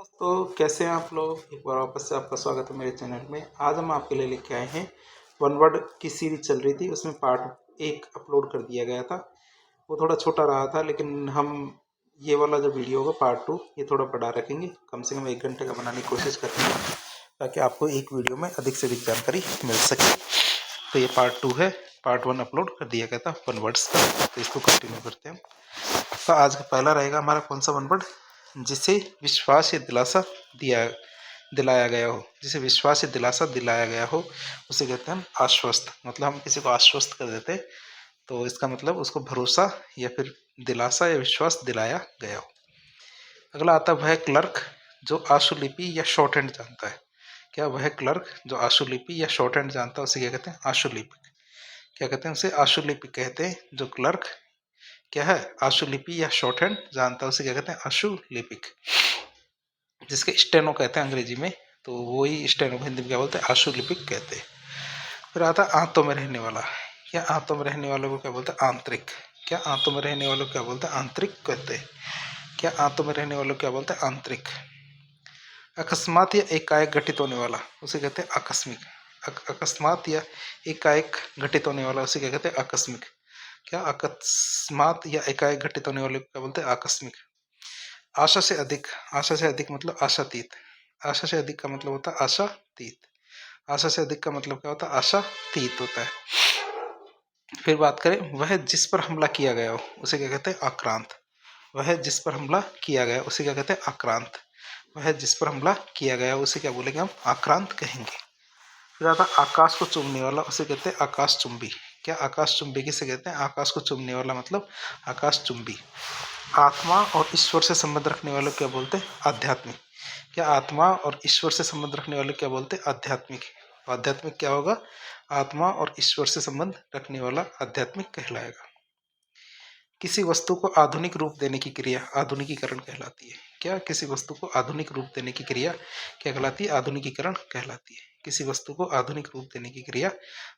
दोस्तों, कैसे हैं आप लोग। एक बार वापस से आपका स्वागत है मेरे चैनल में। आज हम आपके लिए लेके आए हैं वन वर्ड की सीरीज चल रही थी, उसमें पार्ट 1 अपलोड कर दिया गया था। वो थोड़ा छोटा रहा था, लेकिन हम ये वाला जो वीडियो होगा पार्ट 2 ये थोड़ा बड़ा रखेंगे। कम से कम 1 घंटे का बनाने की कोशिश करेंगे ताकि आपको एक वीडियो में अधिक से अधिक जानकारी मिल सके। तो ये पार्ट 2 है। पार्ट 1 अपलोड कर दिया गया था वन वर्ड्स का, तो इसको कंटिन्यू करते हैं। तो आज का पहला रहेगा हमारा कौन सा वन वर्ड, जिसे विश्वास या दिलासा दिलाया गया हो। जिसे विश्वास या दिलासा दिलाया गया हो उसे कहते हैं हम आश्वस्त। मतलब हम किसी को आश्वस्त कर देते हैं, तो इसका मतलब उसको भरोसा या फिर दिलासा या विश्वास दिलाया गया हो। अगला आता है वह क्लर्क जो आशुलिपि या शॉर्ट हैंड जानता है। क्या वह क्लर्क जो आशुलिपि या शॉर्ट हैंड जानता है उसे क्या कहते हैं? आशुलिपिक। क्या कहते हैं उसे? आशुलिपिक कहते हैं। जो क्लर्क क्या है, आशुलिपि या शॉर्ट हैंड जानता है उसे क्या कहते हैं? आशुलिपिक। जिसके स्टेनो कहते हैं अंग्रेजी में, तो वही स्टेनो हिंदी में क्या बोलते हैं? आशुलिपिक कहते हैं। फिर आता है आंतों में रहने वाला। क्या आंतों में रहने वालों को क्या बोलते हैं? आंतरिक। क्या आंतों में रहने वालों को क्या बोलते हैं? आंतरिक कहते हैं। क्या आंतों में रहने वालों को क्या बोलते हैं? आंतरिक। अकस्मात या एकाएक घटित होने वाला उसे कहते हैं आकस्मिक। अकस्मात या एकाएक घटित होने वाला उसे क्या कहते हैं? आकस्मिक। क्या अकस्मात या एकाएक घटित होने वाले को क्या बोलते हैं? आकस्मिक। आशा से अधिक। आशा से अधिक मतलब आशातीत। आशा से अधिक का मतलब होता है आशातीत। आशा से अधिक का मतलब क्या होता है? आशातीत होता है। फिर बात करें वह जिस पर हमला किया गया हो उसे क्या कहते हैं? आक्रांत। वह जिस पर हमला किया गया उसे क्या कहते हैं? आक्रांत। वह जिस पर हमला किया गया उसे क्या बोलेंगे हम? आक्रांत कहेंगे। फिर आता आकाश को चूमने वाला उसे कहते हैं आकाश चुंबी। क्या आकाश चुंबी किसे कहते हैं? आकाश को चूमने वाला मतलब आकाश चुंबी। आत्मा और ईश्वर से संबंध रखने वाले क्या बोलते हैं? आध्यात्मिक। क्या आत्मा और ईश्वर से संबंध रखने वाले क्या बोलते हैं? आध्यात्मिक। आध्यात्मिक क्या होगा? आत्मा और ईश्वर से संबंध रखने वाला आध्यात्मिक कहलाएगा। किसी वस्तु को आधुनिक रूप देने की क्रिया आधुनिकीकरण कहलाती है। क्या किसी वस्तु को आधुनिक रूप देने की क्रिया क्या कहलाती है? आधुनिकीकरण कहलाती है। किसी वस्तु को आधुनिक रूप देने की क्रिया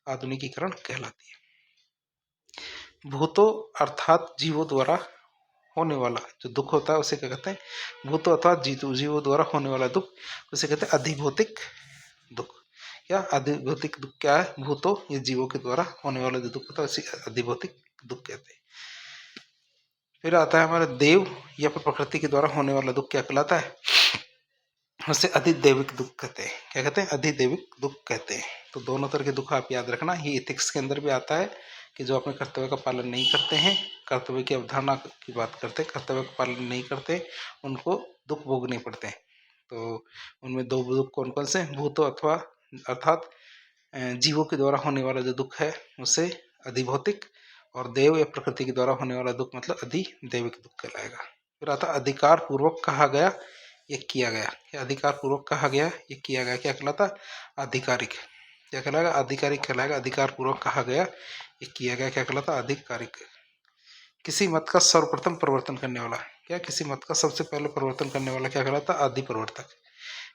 आधुनिकीकरण कहलाती है। भूतों अर्थात जीवों द्वारा होने वाला जो दुख होता है उसे क्या कहते हैं? भूतों अथवा जीवों द्वारा होने वाला दुख उसे कहते हैं अधिभौतिक दुख। क्या अधिभौतिक दुख क्या है? भूतों या जीवों के द्वारा होने वाला जो दुख होता है उसे अधिभौतिक दुख कहते हैं। फिर आता है हमारा देव या फिर प्रकृति के द्वारा होने वाला दुख क्या कहलाता है? उसे अधिदैविक दुख कहते हैं। क्या कहते हैं? अधिदैविक दुख कहते हैं। तो दोनों तरह के दुख आप याद रखना। ये एथिक्स के अंदर भी आता है कि जो अपने कर्तव्य का पालन नहीं करते हैं, कर्तव्य की अवधारणा की बात करते हैं, कर्तव्य का पालन नहीं करते, उनको दुख भोगने पड़ते हैं। तो उनमें 2 दुख कौन कौन से? भूतों अथवा अर्थात जीवों के द्वारा होने वाला जो दुख है उसे अधिभौतिक, और देव या प्रकृति के द्वारा होने वाला दुख मतलब अधिदैविक दुख कहलाएगा। फिर आता अधिकार पूर्वक कहा गया ये किया गया। क्या अधिकार पूर्वक कहा गया ये किया गया क्या कहलाता? आधिकारिक। क्या कहलाएगा? आधिकारिक कहलाएगा। अधिकार पूर्वक कहा गया ये किया गया क्या कहलाता? आधिकारिक। किसी मत का सर्वप्रथम परिवर्तन करने वाला। क्या किसी मत का सबसे पहले परिवर्तन करने वाला क्या कहलाता? आदि परिवर्तक।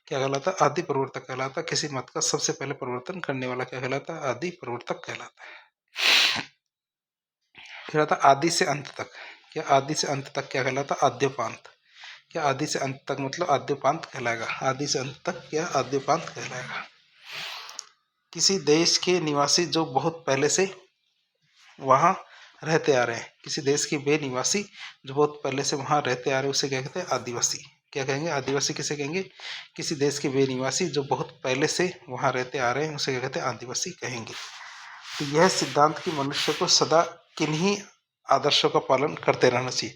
क्या कहलाता? आदि परिवर्तक कहलाता। किसी मत का सबसे पहले परिवर्तन करने वाला क्या कहलाता? आदि परिवर्तक कहलाता है। फिर आता आदि से अंत तक। क्या आदि से अंत तक क्या कहलाता? आद्योपांत। क्या आदि से अंत तक मतलब आद्योपांत कहलाएगा। आदि से अंत तक क्या? आद्योपांत कहलाएगा। किसी देश के निवासी जो बहुत पहले से वहाँ रहते आ रहे हैं। किसी देश के वे निवासी जो बहुत पहले से वहाँ रहते आ रहे हैं उसे क्या कहते हैं? आदिवासी। क्या कहेंगे? आदिवासी किसे कहेंगे? किसी देश के वे निवासी जो बहुत पहले से वहाँ रहते आ रहे हैं उसे क्या कहते हैं? आदिवासी कहेंगे। तो यह सिद्धांत कि मनुष्य को सदा किन्हीं आदर्शों का पालन करते रहना चाहिए,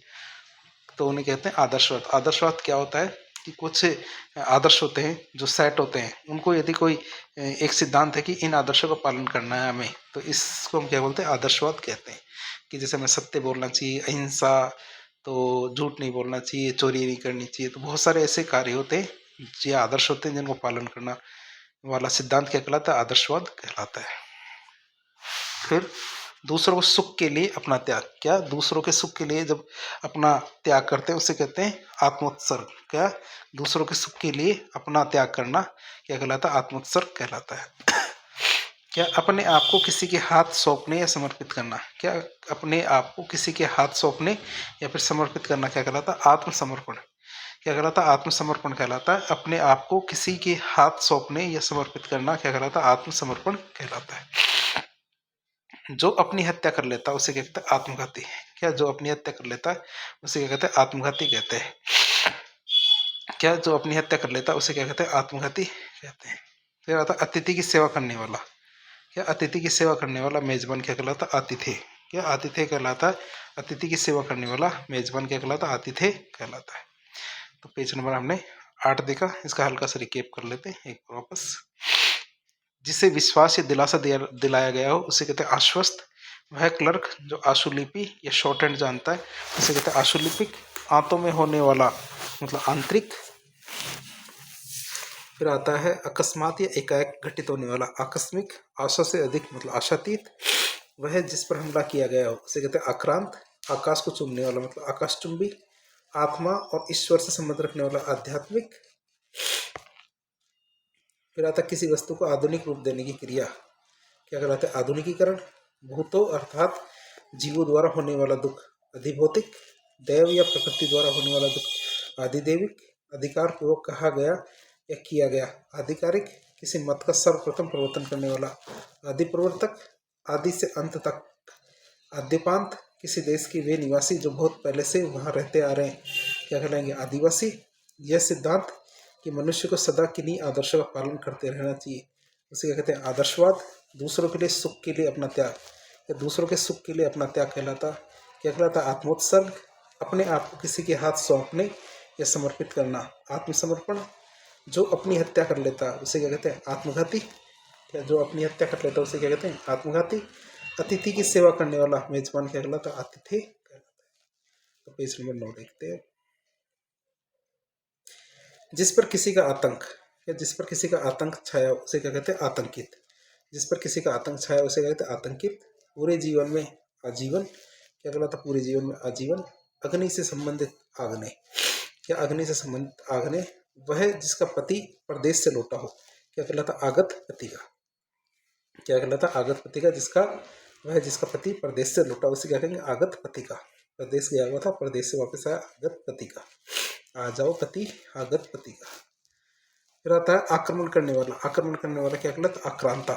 तो उन्हें कहते हैं आदर्शवाद। आदर्शवाद क्या होता है कि कुछ आदर्श होते हैं जो सेट होते हैं, उनको यदि कोई एक सिद्धांत है कि इन आदर्शों का पालन करना है हमें, तो इसको हम क्या बोलते हैं? आदर्शवाद कहते हैं। कि जैसे हमें सत्य बोलना चाहिए, अहिंसा, तो झूठ नहीं बोलना चाहिए, चोरी नहीं करनी चाहिए, तो बहुत सारे ऐसे कार्य होते हैं ये आदर्श होते हैं जिनको पालन करना वाला सिद्धांत क्या कहलाता है? आदर्शवाद कहलाता है। फिर दूसरों को सुख के लिए अपना त्याग। क्या? दूसरों के सुख के लिए जब अपना त्याग करते हैं उसे कहते हैं आत्मोत्सर्ग। क्या? दूसरों के सुख के लिए अपना त्याग करना क्या कहलाता है? आत्मोत्सर्ग कहलाता है। क्या? अपने आप को किसी के हाथ सौंपने या समर्पित करना। क्या? अपने आप को किसी के हाथ सौंपने या फिर समर्पित करना क्या कहलाता है? आत्मसमर्पण। क्या कहलाता है? आत्मसमर्पण कहलाता है। अपने आप को किसी के हाथ सौंपने या समर्पित करना क्या कहलाता है? आत्मसमर्पण कहलाता है। जो अपनी हत्या कर लेता है उसे क्या कहते हैं? आत्मघाती। क्या जो अपनी हत्या कर लेता है उसे क्या कहते हैं? आत्मघाती कहते हैं। क्या जो अपनी हत्या कर लेता है उसे क्या कहते हैं? आत्मघाती कहते हैं। फिर आता है अतिथि की सेवा करने वाला। क्या अतिथि की सेवा करने वाला मेजबान क्या कहलाता है? आतिथ्य। क्या आतिथ्य कहलाता है? अतिथि की सेवा करने वाला मेजबान क्या कहलाता है? आतिथ्य कहलाता है। तो पेज नंबर हमने 8 देखा, इसका हल्का सा रिकेप कर लेते हैं एक बार वापस। जिसे विश्वास या दिलासा दिलाया गया हो उसे कहते हैं आश्वस्त। वह क्लर्क जो आशुलिपि या शॉर्ट हैंड जानता है उसे कहते हैं आशुलिपिक। आंतों में होने वाला मतलब आंतरिक। फिर आता है अकस्मात या एकाएक घटित होने वाला आकस्मिक। आशा से अधिक मतलब आशातीत। वह जिस पर हमला किया गया हो उसे कहते हैं आक्रांत। आकाश को चूमने वाला मतलब आकाशचुंबी। आत्मा और ईश्वर से संबंध रखने वाला आध्यात्मिक। फिर आता किसी वस्तु को आधुनिक रूप देने की क्रिया क्या कहलाता है? आधुनिकीकरण। भूतो अर्थात जीवों द्वारा होने वाला दुख अधिभौतिक। दैव या प्रकृति द्वारा होने वाला दुख आधिदैविक। अधिकार पूर्वक कहा गया या किया गया आधिकारिक। किसी मत का सर्वप्रथम प्रवर्तन करने वाला आदिप्रवर्तक। आदि से अंत तक आद्यपांत। किसी देश की वे निवासी जो बहुत पहले से वहाँ रहते आ रहे हैं क्या कहलाएंगे? आदिवासी। यह सिद्धांत कि मनुष्य को सदा किन्हीं आदर्शों का पालन करते रहना चाहिए उसे क्या कहते हैं? आदर्शवाद। दूसरों के लिए सुख के लिए अपना त्याग या दूसरों के सुख के लिए अपना त्याग कहलाता क्या कहलाता? आत्मोत्सर्ग। अपने आप को किसी के हाथ सौंपने या समर्पित करना आत्मसमर्पण। जो अपनी हत्या कर लेता है उसे क्या कहते हैं? आत्मघाती। क्या जो अपनी हत्या कर लेता है उसे क्या कहते हैं? आत्मघाती। अतिथि की सेवा करने वाला मेजबान क्या कहलाता है? आतिथ्य कहलाता है। तो पेज नंबर 9 देखते हैं। जिस पर किसी का आतंक या जिस पर किसी का आतंक छाया उसे क्या कहते हैं? आतंकित। जिस पर किसी का आतंक छाया उसे क्या कहते हैं? आतंकित। पूरे जीवन में आजीवन क्या कहलाता? पूरे जीवन में आजीवन। अग्नि से संबंधित आग्ने। क्या अग्नि से संबंधित आग्ने। वह जिसका पति प्रदेश से लौटा हो क्या कहलाता? आगत पति का। क्या कहलाता? आगत पति का। जिसका वह जिसका पति प्रदेश से लौटा उसे क्या कहेंगे? आगत पति का। प्रदेश गया हुआ था, प्रदेश से वापस आया, आगत पति का। आ जाओ पति, आगत पति का। फिर आता है आक्रमण करने वाला। आक्रमण करने वाला क्या कहलाता? आक्रांता।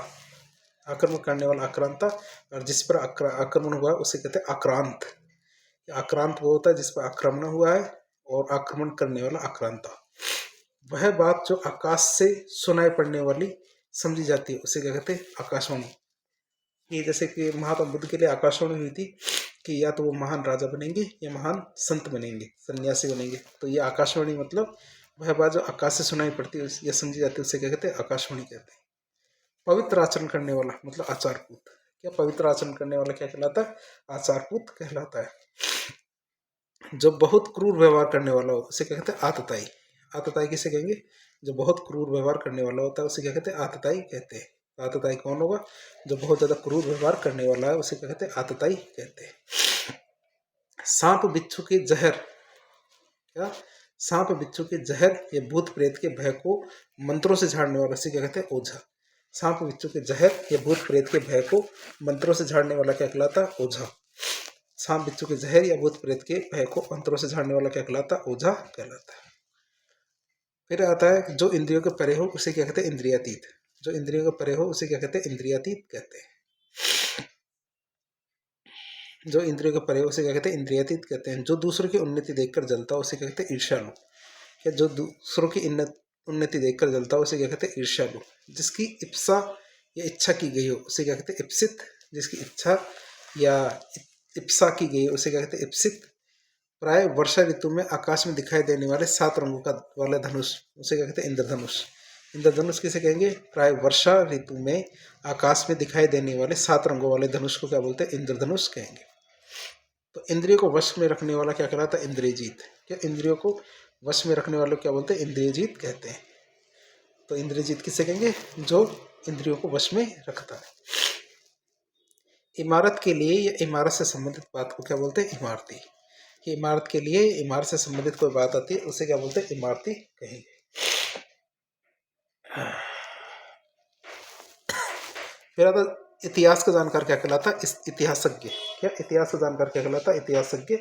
आक्रमण करने वाला आक्रांता। और जिस पर आक्रमण हुआ है उसे कहते हैं आक्रांत। आक्रांत वो होता है जिस पर आक्रमण हुआ है, और आक्रमण करने वाला आक्रांता। वह बात जो आकाश से सुनाई पड़ने वाली समझी जाती है उसे क्या कहते हैं? आकाशवाणी। ये जैसे कि महात्मा बुद्ध के लिए आकाशवाणी हुई थी कि या तो वो महान राजा बनेंगे या महान संत बनेंगे, सन्यासी बनेंगे। तो ये आकाशवाणी मतलब वह बात जो आकाश से सुनाई पड़ती है या समझी जाती है उसे क्या कहते हैं? आकाशवाणी कहते हैं। पवित्र आचरण करने वाला मतलब आचारपूत। क्या पवित्र आचरण करने वाला क्या कहलाता है? आचारपूत कहलाता है। जो बहुत क्रूर व्यवहार करने वाला हो उसे क्या कहते हैं? आतताई। आतताई किसे कहेंगे? जो बहुत क्रूर व्यवहार करने वाला होता है उसे क्या कहते हैं? आतताई कहते हैं। आतताई कौन होगा? जो बहुत ज्यादा क्रूर व्यवहार करने वाला है उसे क्या कहते हैं? आतताई कहते हैं। सांप बिच्छू के जहर। क्या? सांप बिच्छू के जहर या भूत प्रेत के भय को मंत्रों से झाड़ने वाला उसे क्या कहते हैं? ओझा। सांप बिच्छू के जहर या भूत प्रेत के भय को मंत्रों से झाड़ने वाला क्या कहलाता? ओझा। सांप बिच्छू के जहर या भूत प्रेत के भय को मंत्रों से झाड़ने वाला क्या कहलाता? ओझा कहलाता है। फिर आता है जो इंद्रियों के परे हो उसे क्या कहते हैं? इंद्रियातीत। जो इंद्रियों के परे हो उसे क्या कहते हैं? इंद्रियातीत कहते हैं। जो इंद्रियों के परे हो उसे क्या कहते हैं? इंद्रियातीत कहते हैं। जो दूसरों की उन्नति देखकर जलता है उसे क्या कहते हैं? ईर्ष्यालु। क्या? जो दूसरों की उन्नति देखकर जलता है उसे क्या कहते हैं? ईर्ष्यालु। जिसकी इप्सा या इच्छा की गई हो उसे क्या कहते हैं? इप्सित। जिसकी इच्छा या इप्सा की गई उसे क्या कहते हैं? इप्सित। प्राय वर्षा ऋतु में आकाश में दिखाई देने वाले 7 रंगों का वाले धनुष उसे क्या कहते हैं? इंद्रधनुष। इंद्रधनुष किसे कहेंगे? प्राय वर्षा ऋतु में आकाश में दिखाई देने वाले 7 रंगों वाले धनुष को क्या बोलते हैं? इंद्रधनुष कहेंगे। तो इंद्रियों को वश में रखने वाला क्या कहलाता है? इंद्रियजीत। क्या? इंद्रियों को वश में रखने वाले क्या बोलते हैं? इंद्रियजीत कहते हैं। तो इंद्रियजीत किसे कहेंगे? जो इंद्रियों को वश में रखता है। इमारत के लिए या इमारत से संबंधित बात को क्या बोलते हैं? इमारती। कि इमारत के लिए इमारत से संबंधित कोई बात आती है उसे क्या बोलते हैं? इमारती कहेंगे। फिर आता इतिहास का जानकार क्या कहलाता है? इस इतिहासज्ञ। क्या? इतिहास का जानकार क्या कहलाता है? इतिहासज्ञ।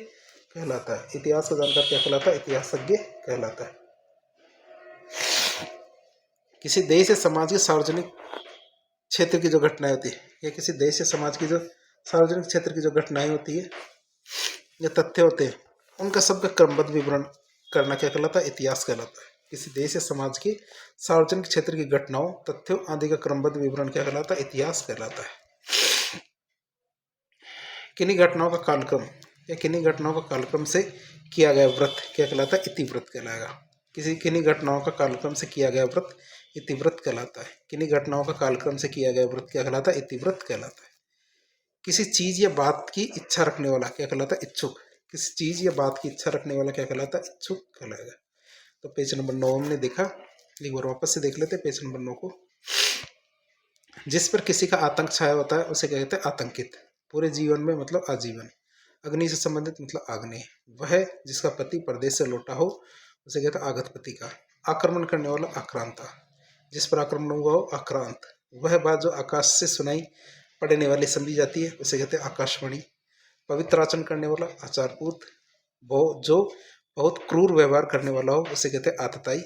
कहलाता है। इतिहास का जानकार क्या कहलाता है? इतिहासज्ञ कहलाता है। किसी देश या समाज के सार्वजनिक क्षेत्र की जो घटनाएं होती है, या किसी देश या समाज की जो सार्वजनिक क्षेत्र की जो घटनाएं होती है या तथ्य होते हैं, उनका सबका क्रमबद्ध विवरण करना क्या कहलाता है? इतिहास कहलाता है। किसी देश या समाज की सार्वजनिक क्षेत्र की घटनाओं, तथ्यों आदि का क्रमबद्ध विवरण क्या कहलाता है? इतिहास कहलाता है। किन्हीं घटनाओं का कालक्रम या किन्हीं घटनाओं का कालक्रम से किया गया व्रत क्या कहलाता है? इतिवृत्त कहलाएगा। किन्हीं घटनाओं का कालक्रम से किया गया व्रत इतिवृत्त कहलाता है। किन्हीं घटनाओं का कालक्रम से किया गया व्रत क्या कहलाता है? इतिवृत्त कहलाता है। किसी चीज या बात की इच्छा रखने वाला क्या कहलाता है? इच्छुक। किसी चीज या बात की इच्छा रखने वाला क्या कहलाता है? इच्छुक कहलाएगा। तो पेज नंबर 9 हमने देखा, एक बार वापस से देख लेते हैं पेज नंबर 9 को। जिस पर किसी का आतंक छाया होता है उसे क्या कहते हैं? आतंकित। पूरे जीवन में मतलब आजीवन। अग्नि से संबंधित मतलब आग्नेय। वह जिसका पति परदेश से लौटा हो उसे कहते हैं आगतपति का। आक्रमण करने वाला आक्रांता। जिस पर आक्रमण हुआ हो आक्रांत। वह बात जो आकाश से सुनाई पड़ने वाली समझी जाती है उसे कहते हैं आकाशवाणी। पवित्र आचरण करने वाला आचारपूत। जो बहुत क्रूर व्यवहार करने वाला हो उसे कहते हैं आतताई।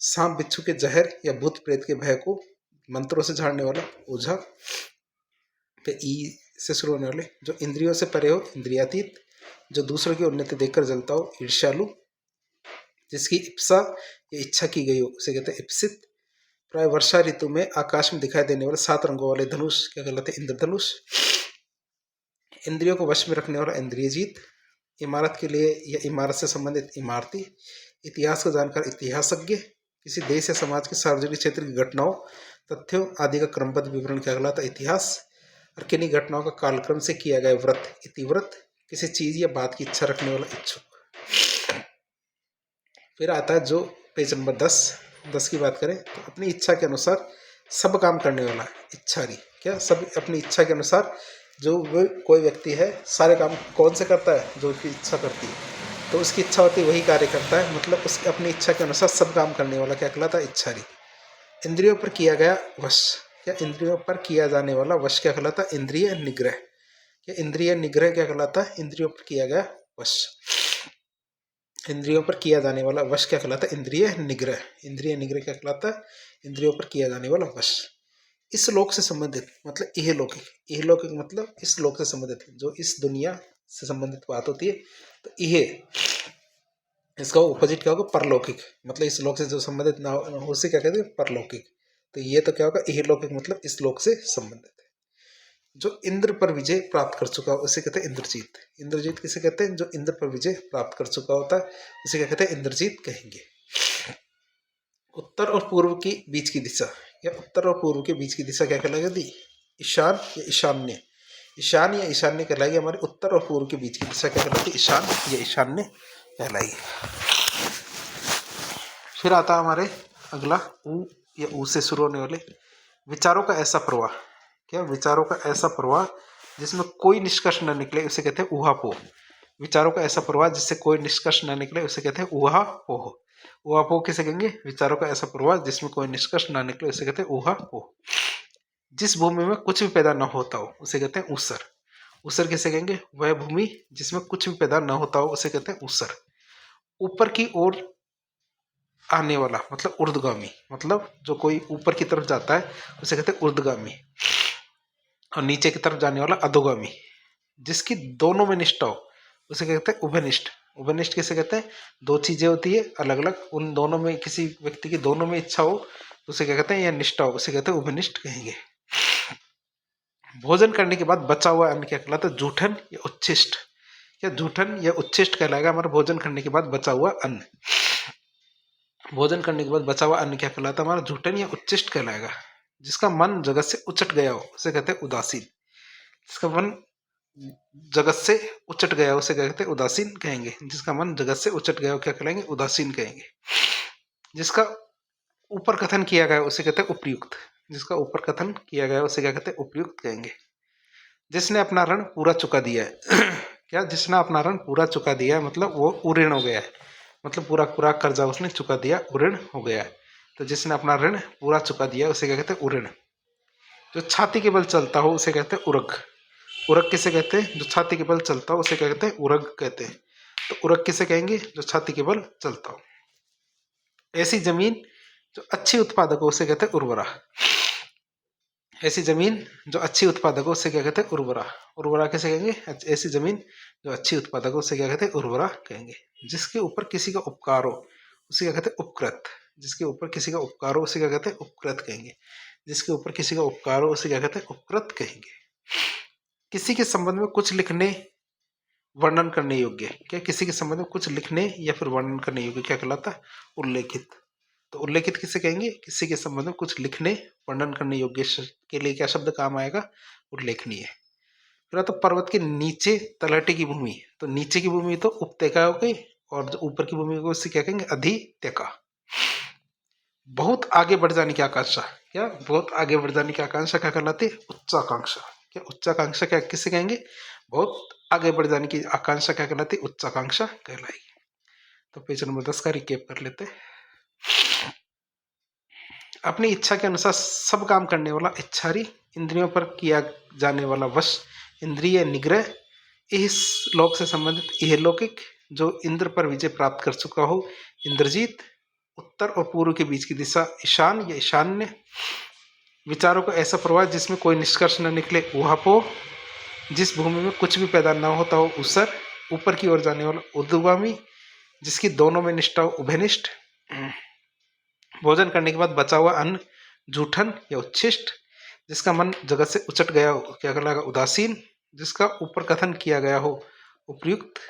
सांप बिच्छू के जहर या भूत प्रेत के भय को मंत्रों से झाड़ने वाला ओझा। पे ई से शुरू होने वाले। जो इंद्रियों से परे हो इंद्रियातीत। जो दूसरों की उन्नति देखकर जलता हो ईर्ष्यालु। जिसकी इप्सा या इच्छा की गई हो उसे कहते हैं इप्सित। प्राय वर्षा ऋतु में आकाश में दिखाई देने वाले 7 रंगों वाले धनुष क्या कहलाते हैं? इंद्रधनुष। इंद्रियों को वश में रखने वाला इंद्रियजीत। इमारत के लिए या इमारत से संबंधित इमारती। इतिहास का जानकार इतिहासज्ञ। किसी देश या समाज के सार्वजनिक क्षेत्र की घटनाओं, तथ्यों आदि का क्रमबद्ध विवरण क्या कहलाता है? इतिहास। और किन्हीं घटनाओं का कालक्रम से किया गया व्रत इतिव्रत। किसी चीज या बात की इच्छा रखने वाला इच्छुक। फिर आता है जो पेज नंबर 10 की बात करें तो अपनी इच्छा के अनुसार सब काम करने वाला इच्छारी। क्या सब अपनी इच्छा के अनुसार जो वो कोई व्यक्ति है सारे काम कौन से करता है? जो उसकी इच्छा करती है, तो उसकी इच्छा होती है वही कार्य करता है। मतलब उसकी अपनी इच्छा के अनुसार सब काम करने वाला क्या कहलाता है? इच्छारी। इंद्रियों पर किया गया वश। क्या इंद्रियों पर किया जाने वाला वश क्या कहलाता है? इंद्रिय निग्रह। क्या इंद्रिय निग्रह क्या कहलाता है? इंद्रियों पर किया गया वश। इंद्रियों पर किया जाने वाला वश क्या कहलाता है? इंद्रिय निग्रह। इंद्रिय निग्रह क्या कहलाता है? इंद्रियों पर किया जाने वाला वश। इस लोक से संबंधित मतलब इहलौकिक। इहलौकिक मतलब इस लोक से संबंधित, जो इस दुनिया से संबंधित बात होती है। तो इह इसका ऑपोजिट क्या होगा? परलौकिक। मतलब इस लोक से जो संबंधित ना हो उसे क्या कहते हैं? परलौकिक। तो ये तो क्या होगा? इहलौकिक मतलब इस लोक से संबंधित है। जो इंद्र पर विजय प्राप्त कर चुका हो उसे कहते हैं इंद्रजीत। इंद्रजीत किसे कहते हैं? जो इंद्र पर विजय प्राप्त कर चुका होता है उसे क्या कहते हैं? इंद्रजीत कहेंगे। उत्तर और पूर्व की बीच की दिशा या उत्तर और पूर्व के बीच की दिशा क्या कहलाएगी? ईशान या ईशान्य। ईशान या ईशान्य कहलाएगी। हमारे उत्तर और पूर्व के बीच की दिशा क्या कहलाती है? ईशान या ईशान्य कहलाएगी। फिर आता हमारे अगला ऊ या ऊ से शुरू होने वाले विचारों का ऐसा प्रवाह। क्या? विचारों का ऐसा प्रवाह जिसमें कोई निष्कर्ष न निकले उसे कहते हैं ऊहापोह। विचारों का ऐसा प्रवाह जिससे कोई निष्कर्ष न निकले उसे कहते हैं ऊहापोह। ऊहापोह किसे कहेंगे? विचारों का ऐसा प्रवाह जिसमें कोई निष्कर्ष न निकले उसे कहते हैं ऊहापोह। जिस भूमि में कुछ भी पैदा न होता हो उसे कहते हैं ऊसर। ऊसर किसे कहेंगे? वह भूमि जिसमें कुछ भी पैदा न होता हो उसे कहते हैं ऊसर। ऊपर की ओर आने वाला मतलब ऊर्ध्वगामी। मतलब जो कोई ऊपर की तरफ जाता है उसे कहते हैं ऊर्ध्वगामी। और नीचे की तरफ जाने वाला अधोगामी। जिसकी दोनों में निष्ठा हो उसे कहते हैं उभयनिष्ठ। उभयनिष्ठ किसे कहते हैं? दो चीजें होती है अलग अलग, उन दोनों में किसी व्यक्ति की दोनों में इच्छा हो तो उसे क्या कहते हैं? या निष्ठा हो उसे कहते हैं उभयनिष्ठ कहेंगे। भोजन करने के बाद बचा हुआ अन्न क्या कहलाता है? जूठन या उच्छिष्ट। या जूठन या उच्छिष्ट कहलाएगा हमारा भोजन करने के बाद बचा हुआ अन्न। भोजन करने के बाद बचा हुआ अन्न क्या कहलाता है? हमारा जूठन या उच्छिष्ट कहलाएगा। जिसका मन जगत से उचट गया हो उसे कहते हैं उदासीन। जिसका मन जगत से उचट गया उसे क्या कहते हैं? उदासीन कहेंगे। जिसका मन जगत से उचट गया हो क्या कहलाएंगे? उदासीन कहेंगे। जिसका ऊपर कथन किया गया उसे कहते हैं उपयुक्त। जिसका ऊपर कथन किया गया उसे क्या कहते हैं? उपयुक्त कहेंगे। जिसने अपना ऋण पूरा चुका दिया है क्या? जिसने अपना ऋण पूरा चुका दिया है मतलब वो उऋण हो गया है। मतलब पूरा पूरा कर्जा उसने चुका दिया, उऋण हो गया है। तो जिसने अपना ऋण पूरा चुका दिया उसे क्या कहते हैं? उऋण। जो छाती के बल चलता हो उसे कहते हैं उरग। उरग किसे कहते हैं? जो छाती के बल चलता हो उसे क्या कहते हैं? उरग कहते हैं। तो उर्वरक किसे कहेंगे? जो छाती के बल चलता हो। ऐसी जमीन जो अच्छी उत्पादक हो उसे कहते हैं उर्वरा। ऐसी जमीन जो अच्छी उत्पादक हो उसे क्या कहते हैं? उर्वरा। उर्वरा किसे कहेंगे? ऐसी जमीन जो अच्छी उत्पादक हो उसे क्या कहते हैं? उर्वरा कहेंगे। जिसके ऊपर किसी का उपकार हो उसे क्या कहते हैं? उपकृत। जिसके ऊपर किसी का उपकार हो उसे क्या कहते हैं? उपकृत कहेंगे। जिसके ऊपर किसी का उपकार हो उसे क्या कहते हैं? उपकृत कहेंगे। किसी के संबंध में कुछ लिखने, वर्णन करने योग्य। क्या? किसी के संबंध में कुछ लिखने या फिर वर्णन करने योग्य क्या कहलाता है? उल्लेखित। तो उल्लेखित किसे कहेंगे? किसी के संबंध में कुछ लिखने, वर्णन करने योग्य के लिए क्या शब्द काम आएगा? उल्लेखनीय। फिर तो पर्वत के नीचे तलहटी की भूमि, तो नीचे की भूमि तो उपत्यका हो गई, और जो ऊपर की भूमि को उससे क्या कहेंगे? अधित्यका। बहुत आगे बढ़ जाने की आकांक्षा। क्या? बहुत आगे बढ़ जाने की आकांक्षा क्या कहलाती है? उच्चाकांक्षा। क्या? उच्चाकांक्षा क्या किसे कहेंगे? बहुत आगे बढ़ जाने की आकांक्षा क्या कहलाती है? उच्चाकांक्षा कहलाएगी। तो पेज नंबर 10 का रिकेप कर लेते हैं। अपनी इच्छा के अनुसार सब काम करने वाला इच्छारी, इंद्रियों पर किया जाने वाला वश, इंद्रिय निग्रह, इस लोक से संबंधित इहलौकिक, जो इंद्र पर विजय प्राप्त कर चुका हो, इंद्रजीत, उत्तर और पूर्व के बीच की दिशा ईशान या ईशान्य, विचारों का ऐसा प्रवाह जिसमें कोई निष्कर्ष न निकले उहापो, जिस भूमि में कुछ भी पैदा न होता हो उसर, ऊपर की ओर जाने वाला ऊर्ध्वगामी, जिसकी दोनों में निष्ठा हो उभयनिष्ठ, भोजन करने के बाद बचा हुआ अन्न जूठन या उच्छिष्ट, जिसका मन जगत से उचट गया हो क्या कहलाएगा? उदासीन, जिसका ऊपर कथन किया गया हो उपयुक्त,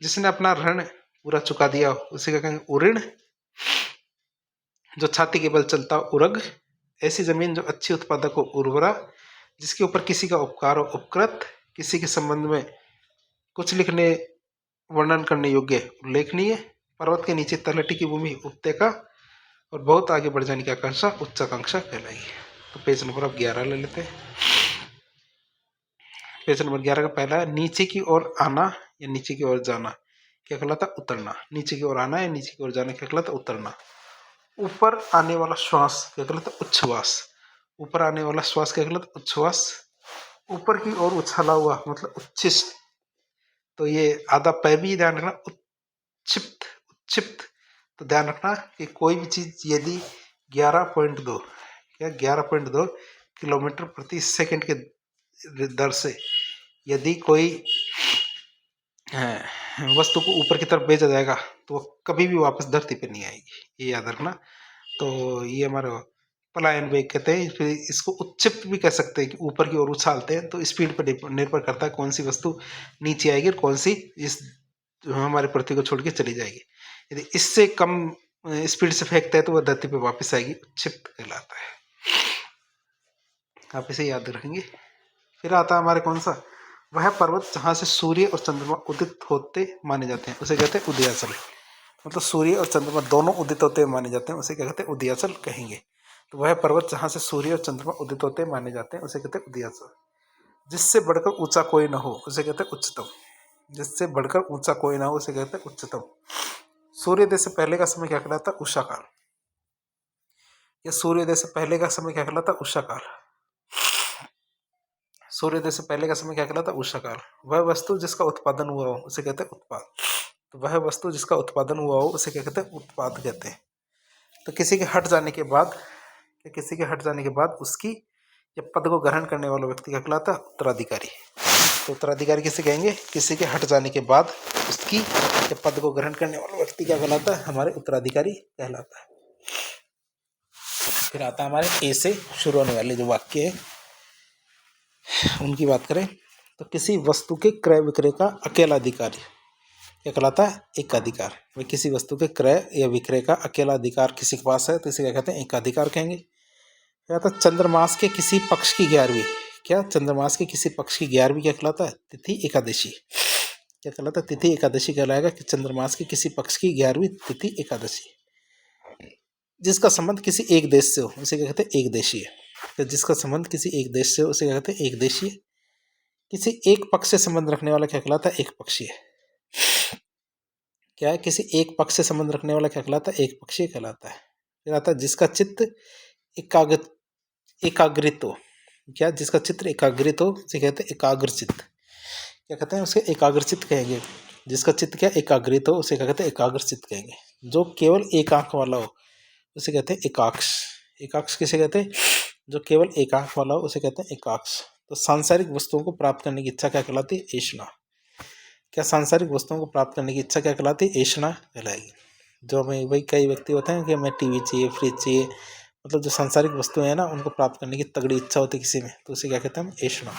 जिसने अपना ऋण पूरा चुका दिया हो उसे क्या कहेंगे? उऋण, जो छाती के बल चलता हो उरग। ऐसी जमीन जो अच्छी उत्पादक हो उर्वरा, जिसके ऊपर किसी का उपकार हो उपकृत, किसी के संबंध में कुछ लिखने, वर्णन करने योग्य उल्लेखनीय, पर्वत के नीचे तलहटी की भूमि उपत्यका, और बहुत आगे बढ़ जाने की आकांक्षा उच्चाकांक्षा कहलाएगी। तो पेज नंबर अब 11 ले लेते हैं। पेज नंबर 11 का पहला है नीचे की ओर आना या नीचे की ओर जाना क्या कहलाता? उतरना। नीचे की ओर आना या नीचे की ओर जाना क्या कहलाता? उतरना। ऊपर आने वाला श्वास क्या कहलाता? उच्छ्वास। ऊपर आने वाला श्वास क्या कहलाता? उच्छ्वास। ऊपर की ओर उछाला हुआ मतलब उच्छिष्ट। तो ये आधा पै भी ध्यान रखना, उच्छिप्त उच्छिप्त। तो ध्यान रखना कि कोई भी चीज यदि 11.2 क्या 11.2 किलोमीटर प्रति सेकंड के दर से यदि कोई वस्तु को ऊपर की तरफ भेजा जाएगा तो वो कभी भी वापस धरती पे नहीं आएगी, ये याद रखना। तो ये हमारा पलायन वेग कहते हैं। फिर इसको उच्चिप्त भी कह सकते हैं कि ऊपर की ओर उछालते हैं। तो स्पीड पर निर्भर करता है कौन सी वस्तु नीचे आएगी और कौन सी इस हमारे पृथ्वी को छोड़ के चली जाएगी। यदि इससे कम स्पीड से फेंकता है तो वह धरती पे वापस आएगी, उच्चिप्त कहलाता है। आप इसे याद रखेंगे। फिर आता है हमारे कौन सा? वह पर्वत जहाँ से सूर्य और चंद्रमा उदित होते माने जाते हैं उसे कहते हैं उदयाचल। मतलब सूर्य और चंद्रमा दोनों उदित होते माने जाते हैं उसे क्या कहते हैं? उदयाचल कहेंगे। तो वह पर्वत जहाँ से सूर्य और चंद्रमा उदित होते माने जाते हैं उसे कहते हैं उदयाचल। जिससे बढ़कर ऊंचा कोई न हो उसे कहते हैं उच्चतम। जिससे बढ़कर ऊंचा कोई ना हो उसे कहते हैं उच्चतम। सूर्योदय से पहले का समय क्या कहलाता है? उषा काल। या सूर्योदय से पहले का समय क्या कहलाता है? उषा काल। सूर्योदय से पहले का समय क्या कहलाता है? उषा काल। वह वस्तु जिसका उत्पादन हुआ हो उसे कहते हैं उत्पाद। तो वह वस्तु जिसका उत्पादन हुआ हो उसे क्या कहते हैं? उत्पाद कहते हैं। तो किसी के हट जाने के बाद उसकी या पद को ग्रहण करने वाला व्यक्ति क्या कहलाता है? उत्तराधिकारी। तो उत्तराधिकारी किसे कहेंगे? किसी के हट जाने के बाद उसकी या पद को ग्रहण करने वाला व्यक्ति क्या कहलाता है? हमारे उत्तराधिकारी कहलाता है। फिर आता है हमारे ए से शुरू होने वाले जो वाक्य है उनकी बात करें तो किसी वस्तु के क्रय विक्रय का अकेला अधिकारी क्या कहलाता है? एकाधिकार। वे किसी वस्तु के क्रय या विक्रय का अकेला अधिकार किसी के पास है तो इसे क्या कहते हैं? एकाधिकार कहेंगे। क्या कहता है? चंद्रमास के किसी पक्ष की 11वीं क्या चंद्रमास के किसी पक्ष की 11वीं क्या कहलाता है? तिथि एकादशी। क्या कहलाता है? तिथि एकादशी कहलाएगा कि चंद्रमास के किसी पक्ष की 11वीं तिथि एकादशी। जिसका संबंध किसी एक देश से हो उसे क्या कहते हैं? एक देशीय। तो जिसका संबंध किसी एक देश से हो उसे क्या कहते हैं? एक देशीय। किसी एक पक्ष से संबंध रखने वाला क्या कहलाता है? एक पक्षीय। क्या है? किसी एक पक्ष से संबंध रखने वाला क्या कहलाता है? एक पक्षीय कहलाता है। फिर आता है जिसका चित्त एकाग्रित हो। क्या? जिसका चित्र एकाग्रित हो उसे कहते हैं एकाग्रचित्त। क्या कहते हैं? उसके एकाग्रचित्त कहेंगे। जिसका चित्त क्या एकाग्रित हो उसे क्या कहते हैं एकाग्र चित्त कहेंगे। जो केवल एक आंख वाला हो उसे कहते हैं एकाक्ष। एकाक्ष किसे कहते हैं? जो केवल एक आंख वाला हो उसे कहते हैं एकाक्ष। तो सांसारिक वस्तुओं को प्राप्त करने की इच्छा क्या कहलाती है? ऐषणा। क्या सांसारिक वस्तुओं को प्राप्त करने की इच्छा क्या कहलाती है? ऐषणा कहलाएगी। जो हमें वही कई व्यक्ति होते हैं कि हमें टीवी चाहिए, फ्रिज चाहिए, मतलब जो सांसारिक वस्तुएं हैं ना उनको प्राप्त करने की तगड़ी इच्छा होती है किसी में, तो उसे क्या कहते हैं हम? ऐषणा।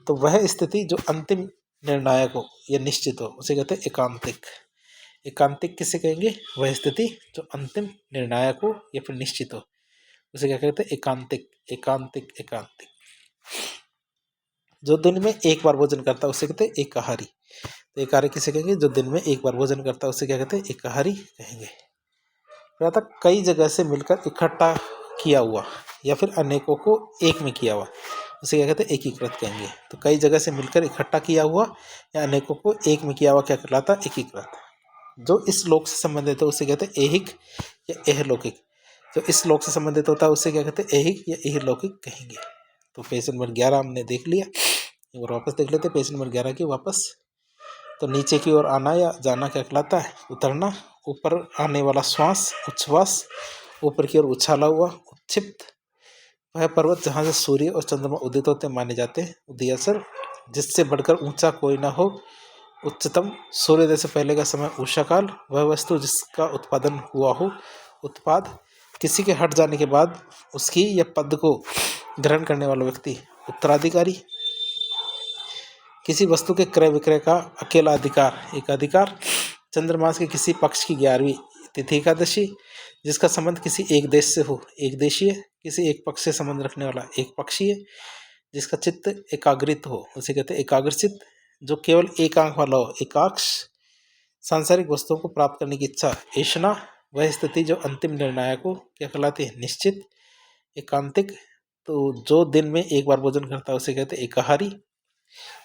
तो वह स्थिति जो अंतिम निर्णायक हो या निश्चित हो उसे कहते हैं एकांतिक। एकांतिक किसे कहेंगे? वह स्थिति जो अंतिम निर्णायक हो या फिर निश्चित हो उसे क्या कहते हैं? एकांतिक। एकांतिक एकांतिक। जो दिन में एक बार भोजन करता है उसे कहते हैं एकाहारी। तो एकाहारी किसे कहेंगे? जो दिन में एक बार भोजन करता है उसे क्या कहते हैं? एकाहारी कहेंगे। फिर आता कई जगह से मिलकर इकट्ठा किया हुआ या फिर अनेकों को एक में किया हुआ उसे क्या कहते हैं? एकीकृत कहेंगे। तो कई जगह से मिलकर इकट्ठा किया हुआ या अनेकों को एक में किया हुआ क्या कहलाता है? एकीकृत। जो इस लोक से संबंधित है उसे कहते हैं ऐहिक या एहलौकिक। जो इस लोक से संबंधित होता है उसे क्या कहते हैं? ऐहिक या एहलौकिक कहेंगे। तो पेज नंबर 11 हमने देख लिया, एक बार वापस देख लेते हैं पेज नंबर 11 की वापस। तो नीचे की ओर आना या जाना क्या कहलाता है? उतरना। ऊपर आने वाला श्वास उच्छ्वास, ऊपर की ओर उछाला हुआ उत्क्षिप्त। वह पर्वत जहाँ से सूर्य और चंद्रमा उदित होते माने जाते हैं उदयाचल, जिससे बढ़कर ऊंचा कोई न हो। उच्चतम सूर्योदय से पहले का समय उषाकाल। वह वस्तु जिसका उत्पादन हुआ हो। उत्पाद किसी के हट जाने के बाद उसकी या पद को ग्रहण करने वाला व्यक्ति। उत्तराधिकारी किसी वस्तु के क्रय विक्रय का अकेला अधिकार एकाधिकार। चंद्रमास के किसी पक्ष की 11वीं तिथि एकादशी। जिसका संबंध किसी एक देश से हो एक देशीय। किसी एक पक्ष से संबंध रखने वाला एक पक्षीय। जिसका चित्त एकाग्रित हो उसे कहते हैं एकाग्रचित्त। जो केवल एक आंख वाला हो एकाक्ष। सांसारिक वस्तुओं को प्राप्त करने की इच्छा ऐषणा। वह स्थिति जो अंतिम निर्णायक हो क्या कहलाती है? निश्चित। एकांतिक तो जो दिन में एक बार भोजन करता है उसे कहते हैं एकाहारी।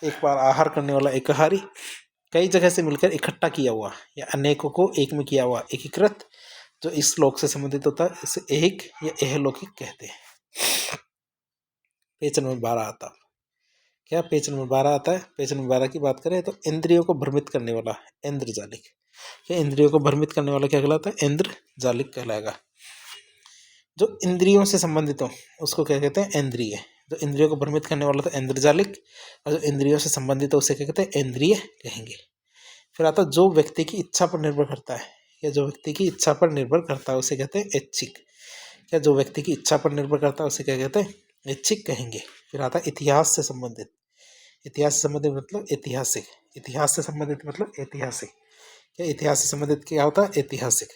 एक बार आहार करने वाला एकाहारी। कई जगह से मिलकर इकट्ठा किया हुआ या अनेकों को एक में किया हुआ एकीकृत। जो इस लोक से संबंधित होता है इसे ऐहिक या एहलौकिक कहते हैं। पेज नंबर 12 आता है क्या? पेज नंबर 12 आता है। पेज नंबर 12 की बात करें तो इंद्रियों को भ्रमित करने वाला इंद्रजालिक। क्या इंद्रियों को भ्रमित करने वाला क्या कहलाता है? इंद्रजालिक कहलाएगा। जो इंद्रियों से संबंधित हो उसको क्या कहते हैं? इंद्रिय। जो इंद्रियों को भ्रमित करने वाला था इंद्रजालिक, और जो इंद्रियों से संबंधित है उसे क्या कहते हैं? इंद्रिय कहेंगे। फिर आता जो व्यक्ति की इच्छा पर निर्भर करता है या जो व्यक्ति की इच्छा पर निर्भर करता है उसे कहते हैं ऐच्छिक। क्या जो व्यक्ति की इच्छा पर निर्भर करता है उसे क्या कहते हैं? ऐच्छिक कहेंगे। फिर आता इतिहास से संबंधित। इतिहास से संबंधित मतलब ऐतिहासिक। इतिहास से संबंधित मतलब ऐतिहासिक। क्या इतिहास से संबंधित क्या होता है? ऐतिहासिक।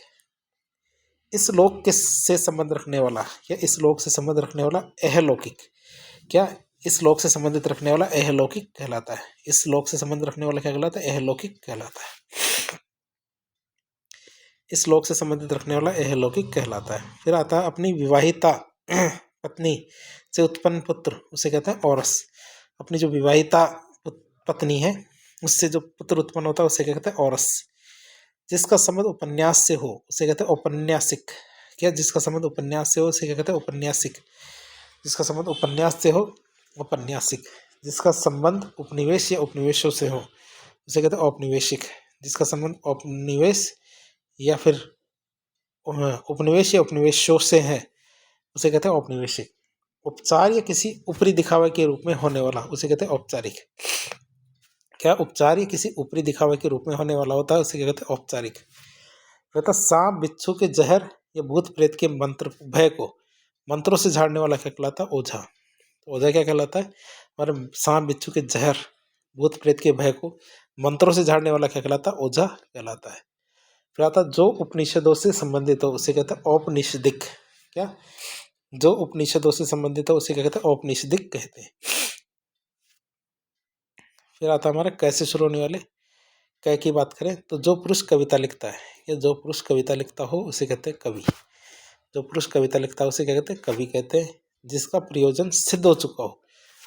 इस लोक के से संबंध रखने वाला या इस लोक से संबंध रखने वाला अहलौकिक। क्या इस लोक से संबंधित रखने वाला अहलौकिक कहलाता है। इस लोक से संबंध रखने वाला क्या कहलाता है? अहलौकिक कहलाता है। इस लोक से संबंधित रखने वाला अहलौकिक कहलाता है। फिर आता है अपनी विवाहिता पत्नी से उत्पन्न पुत्र उसे कहते हैं औरस। अपनी जो विवाहिता पत्नी है उससे जो पुत्र उत्पन्न होता है उसे क्या कहते हैं? औरस। जिसका संबंध उपन्यास से हो उसे कहते हैं औपन्यासिक। क्या जिसका संबंध उपन्यास से हो उसे क्या कहते हैं? औपन्यासिक। जिसका संबंध उपन्यास से हो औपन्यासिक। जिसका संबंध उपनिवेश या उपनिवेशों से हो उसे कहते हैं औपनिवेशिक। जिसका संबंध औपनिवेश या फिर उपनिवेश या उपनिवेशों से है उसे कहते हैं औपनिवेशिक। उपचार या किसी ऊपरी दिखावे के रूप में होने वाला उसे कहते हैं औपचारिक। क्या उपचार या किसी ऊपरी दिखावे के रूप में होने वाला होता है उसे क्या कहते हैं? औपचारिक। कहता सांप बिच्छू के जहर या भूत प्रेत के मंत्र भय को मंत्रों से झाड़ने वाला क्या कहलाता है? ओझा। ओझा क्या कहलाता है? हमारे सांप बिच्छू के जहर भूत प्रेत के भय को मंत्रों से झाड़ने वाला क्या कहलाता है? ओझा कहलाता है। फिर आता जो उपनिषदों से संबंधित हो उसे कहते हैं औपनिषदिक। क्या जो उपनिषदों से संबंधित हो उसे क्या कहते हैं? औपनिषदिक कहते हैं। फिर आता हमारा कैसे शुरू होने वाले कै की बात करें तो जो पुरुष कविता लिखता है या जो पुरुष कविता लिखता हो उसे कहते हैं कवि। जो पुरुष कविता लिखता है उसे क्या कहते हैं? कवि कहते हैं। जिसका प्रयोजन सिद्ध हो चुका हो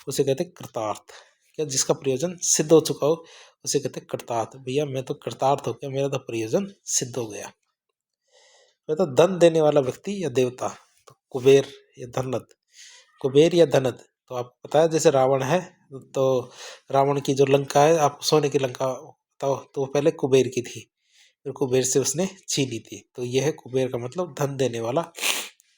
उसे कहते हैं कृतार्थ। क्या जिसका प्रयोजन सिद्ध हो चुका हो उसे कहते हैं कृतार्थ। भैया मैं तो कृतार्थ हो गया, मेरा तो प्रयोजन सिद्ध हो गया। तो धन देने वाला व्यक्ति या देवता तो कुबेर या धनद। कुबेर या धनद तो आपको पता है जैसे रावण है तो रावण की जो लंका है आप सोने की लंका तो वो पहले कुबेर की थी, फिर कुबेर से उसने छीनी थी। तो यह है कुबेर का मतलब धन देने वाला।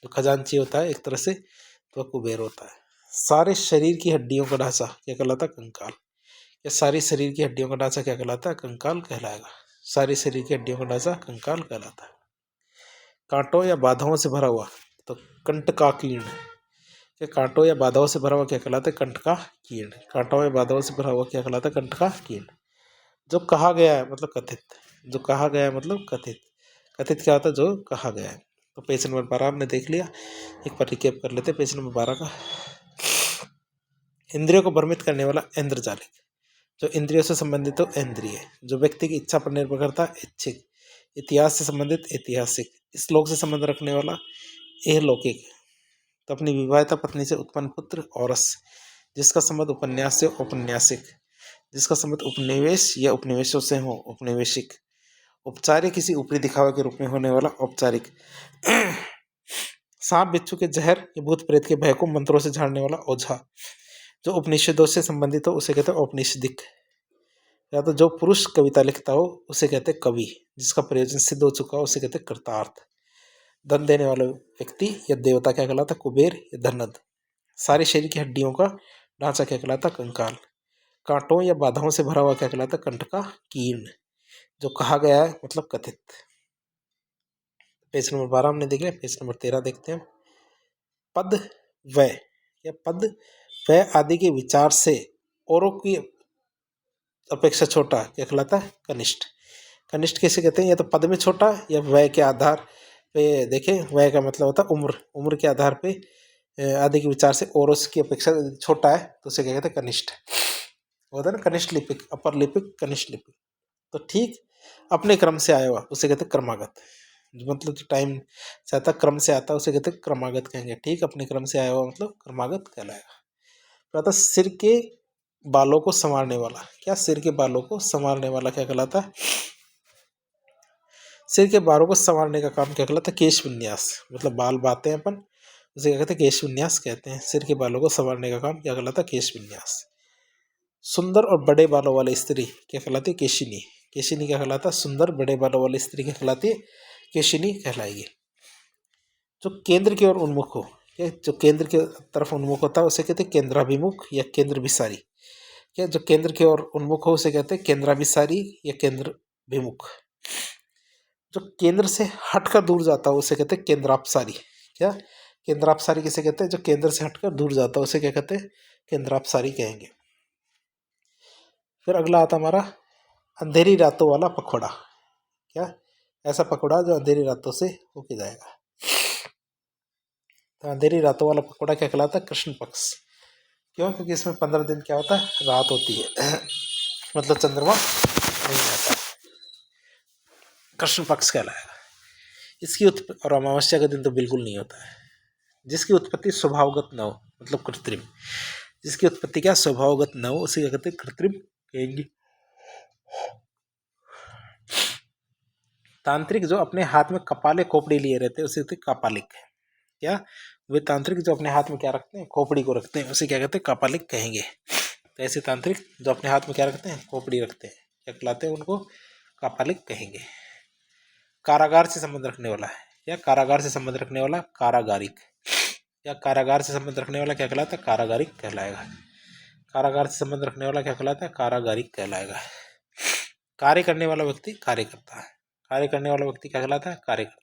जो खजांची होता है एक तरह से, तो कुबेर होता है। सारे शरीर की हड्डियों का ढांचा क्या कहलाता है? कंकाल। या सारी शरीर की हड्डियों का ढांचा क्या कहलाता है? कंकाल कहलाएगा। सारी शरीर की हड्डियों का ढांचा कंकाल कहलाता है। कांटों या बाधाओं से भरा हुआ तो कंटकाकीर्ण। क्या कांटों या बाधाओं से भरा हुआ क्या कहलाता है? कंटकाकीर्ण। कांटों या बाधाओं से भरा हुआ क्या कहलाता है? कंटकाकीर्ण। जो कहा गया है मतलब कथित। जो कहा गया है मतलब कथित। कथित क्या होता है? जो कहा गया है। तो पेज नंबर 12 हमने देख लिया, एक बार रिकेप कर लेते हैं पेज नंबर 12 का। इंद्रियों को भ्रमित करने वाला इंद्रजालिक। जो इंद्रियों से संबंधित हो इंद्रिय। जो व्यक्ति की इच्छा पर निर्भर करता है इच्छिक। इतिहास से संबंधित ऐतिहासिक। श्लोक से संबंध रखने वाला लौकिक। तो अपनी विवाहिता पत्नी से उत्पन्न पुत्र औरस। जिसका संबंध उपन्यास से औपन्यासिक। जिसका संबंध उपनिवेश या उपनिवेशों से हो औपनिवेशिक। औपचारिक किसी ऊपरी दिखावे के रूप में होने वाला औपचारिक। सांप बिच्छू के जहर या भूत प्रेत के भय को मंत्रों से झाड़ने वाला ओझा। जो उपनिषदों से संबंधित हो उसे कहते हैं औपनिषदिक। या तो जो पुरुष कविता लिखता हो उसे कहते हैं कवि। जिसका प्रयोजन सिद्ध हो चुका हो उसे कहते हैं कृतार्थ। धन देने वाला व्यक्ति या देवता क्या कहलाता है? कुबेर या धनद। सारे शरीर की हड्डियों का ढांचा क्या कहलाता है? कंकाल। कांटों या बाधाओं से भरा हुआ क्या कहलाता है? कंटका कीर्ण। जो कहा गया है मतलब कथित। पेज नंबर 12 हमने देख लिया, पेज नंबर 13 देखते हैं। पद व या पद व आदि के विचार से औरों की अपेक्षा छोटा क्या कहलाता है? कनिष्ठ। कनिष्ठ कैसे कहते हैं? या तो पद में छोटा या वय के आधार पे। देखें, वय का मतलब होता है उम्र। उम्र के आधार पे आदि के विचार से औरों की अपेक्षा छोटा है तो उसे क्या कहते हैं? कनिष्ठ। होता है ना कनिष्ठ लिपिक, अपर लिपिक, कनिष्ठ लिपिक। तो ठीक अपने क्रम से आया हुआ उसे कहते हैं क्रमागत। मतलब जो टाइम से आता क्रम से आता है उसे कहते हैं क्रमागत कहेंगे। ठीक अपने क्रम से आया हुआ मतलब क्रमागत कहलाएगा। तो सिर के बालों को संवारने वाला। क्या? सिर के बालों को संवारने वाला क्या कहलाता है? सिर के बालों को संवारने का काम क्या कहलाता है? केश विन्यास। मतलब बाल बाते हैं अपन, उसे क्या कहते हैं? केश विन्यास कहते हैं। सिर के बालों को संवारने का काम क्या कहलाता है? केश विन्यास। सुंदर और बड़े बालों वाली स्त्री क्या कहलाती है? केशिनी। केशिनी क्या कहलाता है? सुंदर बड़े बालों वाली स्त्री क्या कहलाती है? केशिनी कहलाएगी। जो केंद्र की ओर उन्मुख हो, क्या? जो केंद्र की तरफ उन्मुख होता है उसे कहते हैं केंद्राभिमुख या केंद्र विसारी। क्या? जो केंद्र की ओर उन्मुख हो उसे कहते हैं केंद्राभिसारी या केंद्र विमुख। जो केंद्र से हटकर दूर जाता है उसे कहते हैं केंद्रापसारी। क्या? केंद्रापसारी किसे कहते हैं? जो केंद्र से हटकर दूर जाता है उसे क्या कहते हैं? केंद्रापसारी कहेंगे। फिर अगला आता हमारा अंधेरी रातों वाला पखवाड़ा। क्या? ऐसा पकौड़ा जो अंधेरी रातों से होके जाएगा। तो अंधेरी रातों वाला पकौड़ा क्या कहलाता है? कृष्ण पक्ष। क्यों? क्योंकि इसमें 15 दिन क्या होता है? रात होती है। मतलब चंद्रमा नहीं आता, कृष्ण पक्ष कहलाएगा। इसकी और अमावस्या का दिन तो बिल्कुल नहीं होता है। जिसकी उत्पत्ति स्वभावगत न हो मतलब कृत्रिम। जिसकी उत्पत्ति क्या? स्वभावगत न हो उसे क्या कहते हैं? कृत्रिम कहेंगे। तांत्रिक जो अपने हाथ में कपाले खोपड़ी लिए रहते हैं उसे कहते हैं कापालिक। क्या? वे तांत्रिक जो अपने हाथ में क्या रखते हैं? खोपड़ी को रखते हैं उसे क्या कहते हैं? कापालिक कहेंगे। तो ऐसे तांत्रिक जो अपने हाथ में क्या रखते हैं? खोपड़ी रखते हैं, क्या कहलाते हैं? उनको कापालिक कहेंगे। कारागार से संबंध रखने वाला है। या कारागार से संबंध रखने वाला कारागारिक। या कारागार से संबंध रखने वाला क्या कहलाता है? कारागारिक कहलाएगा। कारागार से संबंध रखने वाला क्या कहलाता है? कारागारिक कहलाएगा। कार्य करने वाला व्यक्ति कार्यकर्ता है। कार्य करने वाला व्यक्ति क्या कहलाता है? कार्यकर्ता।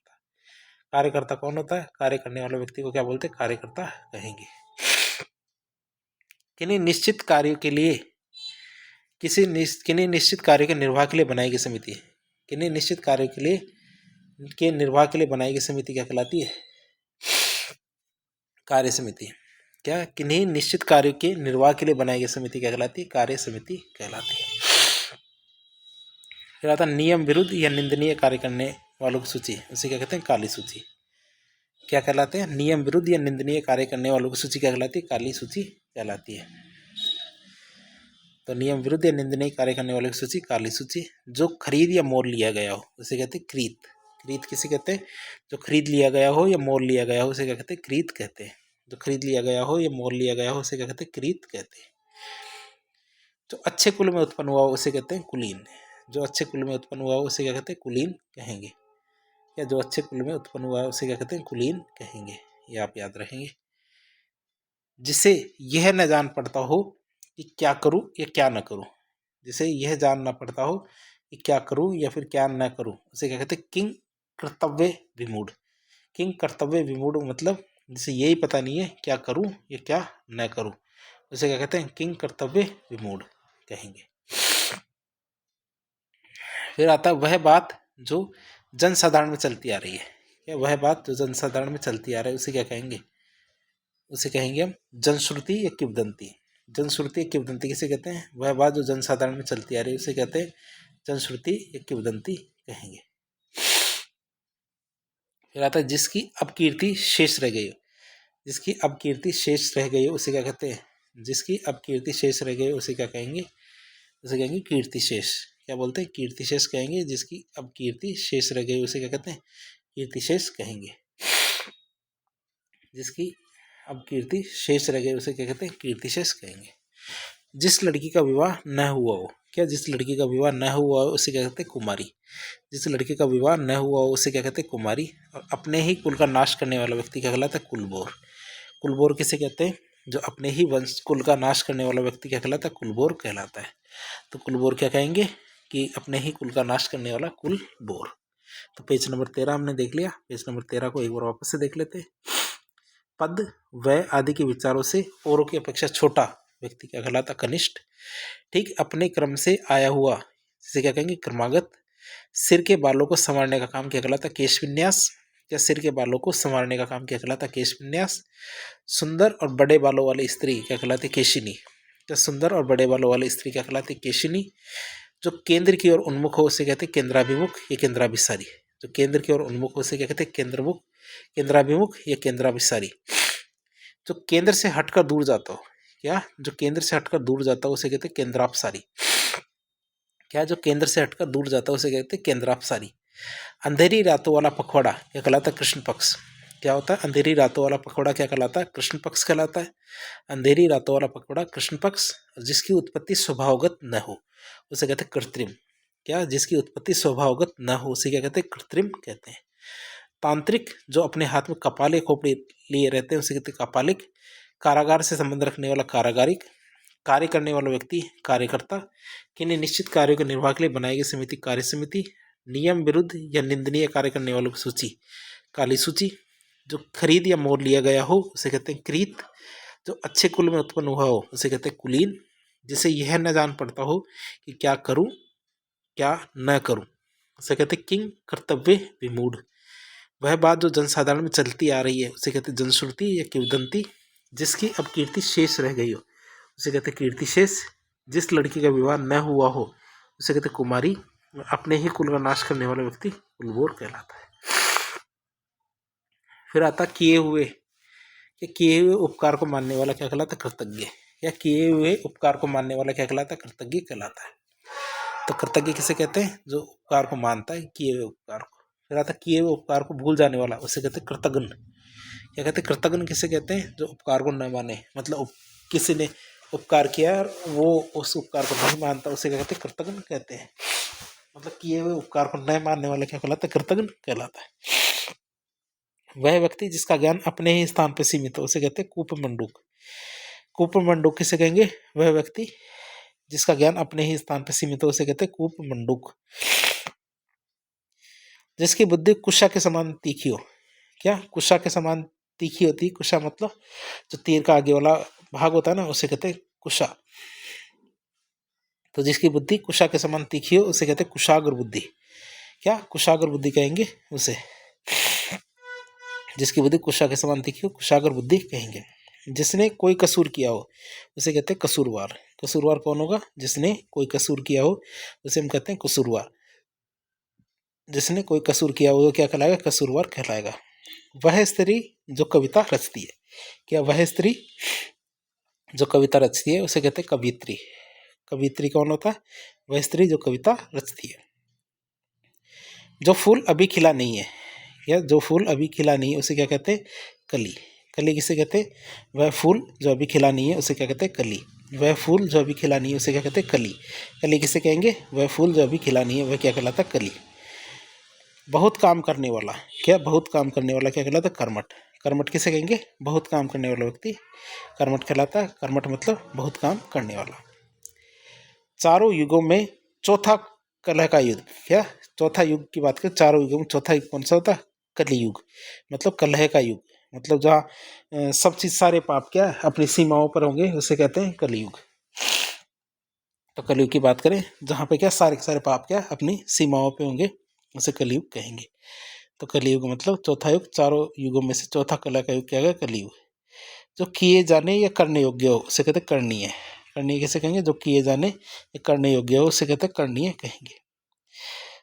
कार्यकर्ता कौन होता है? कार्य करने वाले व्यक्ति को क्या बोलते हैं? कार्यकर्ता कहेंगे। किन्हीं निश्चित कार्यों के लिए किन्हीं निश्चित कार्य के निर्वाह के लिए बनाई गई समिति। किन्हीं निश्चित कार्य के लिए के निर्वाह के लिए बनाई गई समिति क्या कहलाती है? कार्य समिति। क्या? किन्हीं निश्चित कार्य के निर्वाह के लिए बनाई गई समिति क्या कहलाती है? कार्य समिति कहलाती है। फिर आता नियम विरुद्ध या निंदनीय कार्य करने वालों की सूची, उसे क्या कहते हैं? काली सूची। क्या कहलाते हैं? नियम विरुद्ध या निंदनीय कार्य करने वालों की सूची क्या कहलाती है? काली सूची कहलाती है। तो नियम विरुद्ध या निंदनीय कार्य करने वालों की सूची काली सूची। जो खरीद या मोल लिया गया हो उसे कहते हैं क्रीत। क्रीत किसे कहते हैं? जो खरीद लिया गया हो या मोल लिया गया हो उसे क्या कहते हैं? क्रीत कहते हैं। जो खरीद लिया गया हो या मोल लिया गया हो उसे क्या कहते हैं? क्रीत कहते हैं। जो अच्छे कुल में उत्पन्न हुआ हो उसे कहते हैं कुलीन। जो अच्छे कुल में उत्पन्न हुआ हो उसे क्या कहते हैं, कुलीन कहेंगे। या जो अच्छे कुल में उत्पन्न हुआ है उसे क्या कहते हैं, कुलीन कहेंगे। ये आप याद रखेंगे। जिसे यह न जान पड़ता हो कि क्या करूं या क्या न करूं, जिसे यह जानना पड़ता हो कि क्या करूं या फिर क्या न करूं, उसे क्या कहते हैं, किंग कर्तव्य विमूढ़। किंग कर्तव्य विमूढ़ मतलब जिसे यही पता नहीं है क्या करूं या क्या न करूं, उसे क्या कहते हैं, किंग कर्तव्य विमूढ़ कहेंगे। फिर आता है वह बात जो जनसाधारण में चलती आ रही है। क्या वह बात जो जनसाधारण में चलती आ रही है उसे क्या कहेंगे, उसे कहेंगे हम जनश्रुति या किंवदंती। जनश्रुति या किंवदंती किसे कहते हैं, वह बात जो जनसाधारण में चलती आ रही है उसे कहते हैं जनश्रुति या किंवदंती कहेंगे। फिर आता है जिसकी अपकीर्ति शेष रह गई हो। जिसकी अपकीर्ति शेष रह गई हो उसे क्या कहते हैं, जिसकी अपकीर्ति शेष रह गई हो उसे क्या कहेंगे, उसे कहेंगे कीर्ति शेष। क्या बोलते हैं, कीर्ति शेष कहेंगे। जिसकी अपकीर्ति शेष रह गई उसे क्या कहते हैं, कीर्ति शेष कहेंगे। जिसकी अपकीर्ति शेष रह गई उसे क्या कहते हैं, कीर्ति शेष कहेंगे। जिस लड़की का विवाह न हुआ हो। क्या जिस लड़की का विवाह न हुआ हो उसे क्या कहते हैं, कुमारी। जिस लड़की का विवाह न हुआ हो उसे क्या कहते हैं, कुमारी। और अपने ही कुल का नाश करने वाला व्यक्ति क्या कहलाता है, कुलबोर। कुलबोर किसे कहते हैं, जो अपने ही वंश कुल का नाश करने वाला व्यक्ति क्या कहलाता है, कुलबोर कहलाता है। तो कुलबोर क्या कहेंगे कि अपने ही कुल का नाश करने वाला कुलबोर। तो पेज नंबर 13 हमने देख लिया। पेज नंबर 13 को एक बार वापस से देख लेते हैं। पद व आदि के विचारों से औरों की अपेक्षा छोटा व्यक्ति क्या कहलाता, कनिष्ठ। ठीक अपने क्रम से आया हुआ जिसे क्या कहेंगे, क्रमागत। सिर के बालों को संवारने का काम क्या कहलाता, केश विन्यास। या सिर के बालों को संवारने का काम क्या कहलाता, केश विन्यास। सुंदर और बड़े बालों वाली स्त्री क्या कहलाती, केशिनी। या सुंदर और बड़े बालों वाली स्त्री क्या कहलाती, केशिनी। जो केंद्र की ओर उन्मुख हो उसे कहते हैं केंद्राभिमुख या केंद्राभिसारी। जो केंद्र की ओर उन्मुख हो उसे क्या कहते हैं, केंद्रमुख, केंद्राभिमुख या केंद्राभिसारी। जो केंद्र से हटकर दूर जाता हो, क्या जो केंद्र से हटकर दूर जाता हो उसे कहते हैं केंद्रापसारी। क्या जो केंद्र से हटकर दूर जाता है उसे कहते हैं केंद्रापसारी। अंधेरी रातों वाला पखवाड़ा क्या कहलाता है, कृष्ण पक्ष। क्या होता है, अंधेरी रातों वाला पखवाड़ा क्या कहलाता है, कृष्ण पक्ष कहलाता है। अंधेरी रातों वाला पखवाड़ा कृष्ण पक्ष। जिसकी उत्पत्ति स्वभावगत न हो उसे कहते हैं कृत्रिम। क्या जिसकी उत्पत्ति स्वभावगत न हो उसे क्या कहते हैं, कृत्रिम कहते हैं। तांत्रिक जो अपने हाथ में कपाले खोपड़ी लिए रहते हैं उसे कहते हैं कापालिक। कारागार से संबंध रखने वाला कारागारिक। कार्य करने वाला व्यक्ति कार्यकर्ता। किन्हीं निश्चित कार्यों के निर्वाह के लिए बनाई गई समिति कार्य समिति। नियम विरुद्ध या निंदनीय कार्य करने वालों की सूची काली सूची। जो खरीद या मोल लिया गया हो उसे कहते हैं क्रीत। जो अच्छे कुल में उत्पन्न हुआ हो उसे कहते हैं कुलीन। जिसे यह न जान पड़ता हो कि क्या करूं क्या न करूं उसे कहते हैं किंग कर्तव्य विमूढ़। वह बात जो जनसाधारण में चलती आ रही है उसे कहते हैं जनश्रुति या किंवदंती। जिसकी अब कीर्ति शेष रह गई हो उसे कहते हैं कीर्ति शेष। जिस लड़की का विवाह न हुआ हो उसे कहते हैं कुमारी। अपने ही कुल का नाश करने वाला व्यक्ति कुलबोर कहलाता है। फिर आता किए हुए या किए हुए उपकार को मानने वाला क्या कहलाता है, कृतज्ञ। या किए हुए उपकार को मानने वाला क्या कहलाता है, कृतज्ञ कहलाता है। तो कृतज्ञ किसे कहते हैं, जो उपकार को मानता है, किए हुए उपकार को। फिर आता किए हुए उपकार को भूल जाने वाला उसे कहते हैं कृतघ्न। क्या कहते हैं, कृतघ्न किसे कहते हैं, जो उपकार को न माने। मतलब किसी ने उपकार किया और वो उस उपकार को नहीं मानता उसे क्या कहते हैं, कृतघ्न कहते हैं। मतलब किए हुए उपकार को न मानने वाला क्या कहलाता है, कृतघ्न कहलाता है। वह व्यक्ति जिसका ज्ञान अपने ही स्थान पर सीमित हो उसे कहते हैं कूपमंडूक। कूपमंडूक किसे कहेंगे, वह व्यक्ति जिसका ज्ञान अपने ही स्थान पर सीमित हो उसे कहते हैं कूपमंडूक। जिसकी बुद्धि कुशा के समान तीखी हो। क्या कुशा के समान तीखी होती है, कुशा मतलब जो तीर का आगे वाला भाग होता है ना उसे कहते हैं कुशा। तो जिसकी बुद्धि कुशा के समान तीखी हो उसे कहते हैं कुशाग्र बुद्धि। क्या कुशाग्र बुद्धि कहेंगे उसे, जिसकी बुद्धि कुशा के समान तीखी हो कुशाग्र बुद्धि कहेंगे। जिसने कोई कसूर किया हो उसे कहते हैं कसूरवार। कसूरवार कौन होगा, जिसने कोई कसूर किया हो उसे हम कहते हैं कसूरवार। जिसने कोई कसूर किया हो वो क्या कहलाएगा, कसूरवार कहलाएगा। वह स्त्री जो कविता रचती है। क्या वह स्त्री जो कविता रचती है उसे कहते हैं कवित्री। कवित्री कौन होता है, वह स्त्री जो कविता रचती है। जो फूल अभी खिला नहीं है, या जो फूल अभी खिला नहीं है उसे क्या कहते हैं, कली। कली किसे कहते हैं, वह फूल जो अभी खिला नहीं है उसे क्या कहते हैं, कली। वह फूल जो अभी खिला नहीं है उसे क्या कहते हैं? कली। कली किसे कहेंगे? वह फूल जो अभी खिला नहीं है वह क्या कहलाता है? कली। बहुत काम करने वाला, क्या बहुत काम करने वाला क्या कहलाता है? कर्मठ। कर्मठ किसे कहेंगे? बहुत काम करने वाला व्यक्ति कर्मठ कहलाता है। कर्मठ मतलब बहुत काम करने वाला। चारों युगों में चौथा कलह का युग, क्या चौथा युग की बात करें? चारों युगों में चौथा युग कौन सा होता है? कलियुग, मतलब कलह का युग, मतलब जहाँ सब चीज सारे पाप क्या अपनी सीमाओं पर होंगे उसे कहते हैं कलियुग। तो कलियुग की बात करें जहाँ पे क्या सारे के सारे पाप क्या अपनी सीमाओं पे होंगे उसे कलियुग कहेंगे। तो कलियुग मतलब चौथा युग, चारों युगों में से चौथा कला का युग क्या है? कलियुग। जो किए जाने या करने योग्य हो उसे कहते हैं करणीय। करणीय किसे कहेंगे? जो किए जाने या करने योग्य हो उसे कहते हैं करणीय कहेंगे।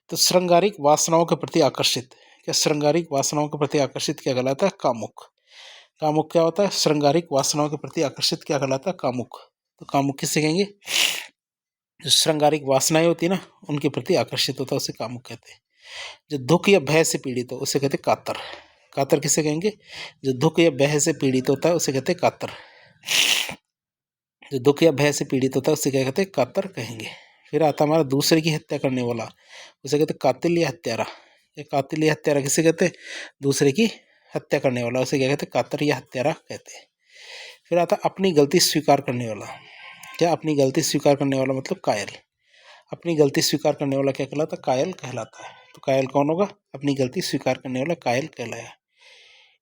तो श्रृंगारिक वासनाओं के प्रति आकर्षित, क्या श्रृंगारिक वासनाओं के प्रति आकर्षित क्या कहलाता है? कामुक। कामुक क्या होता है? श्रृंगारिक वासनाओं के प्रति आकर्षित क्या कहलाता है? कामुक। तो कामुक किसे कहेंगे? जो श्रृंगारिक वासनाएं होती है ना उनके प्रति आकर्षित होता है उसे कामुक कहते हैं। जो दुख या भय से पीड़ित हो उसे कहते हैं कातर। कातर किसे कहेंगे? जो दुख या भय से पीड़ित होता है उसे कहते हैं कातर। जो दुख या भय से पीड़ित होता है उसे क्या कहते हैं? कातर कहेंगे। फिर आता हमारा दूसरे की हत्या करने वाला, उसे कहते हैं कातिल या हत्यारा। ये कातिल या हत्यारा किसे कहते हैं? दूसरे की हत्या करने वाला, उसे क्या कहते हैं? कातर या हत्यारा कहते हैं। फिर आता अपनी गलती स्वीकार करने वाला, क्या अपनी गलती स्वीकार करने वाला मतलब कायल। अपनी गलती स्वीकार करने वाला क्या कहलाता है? कायल कहलाता है। तो कायल कौन होगा? अपनी गलती स्वीकार करने वाला कायल कहलाया।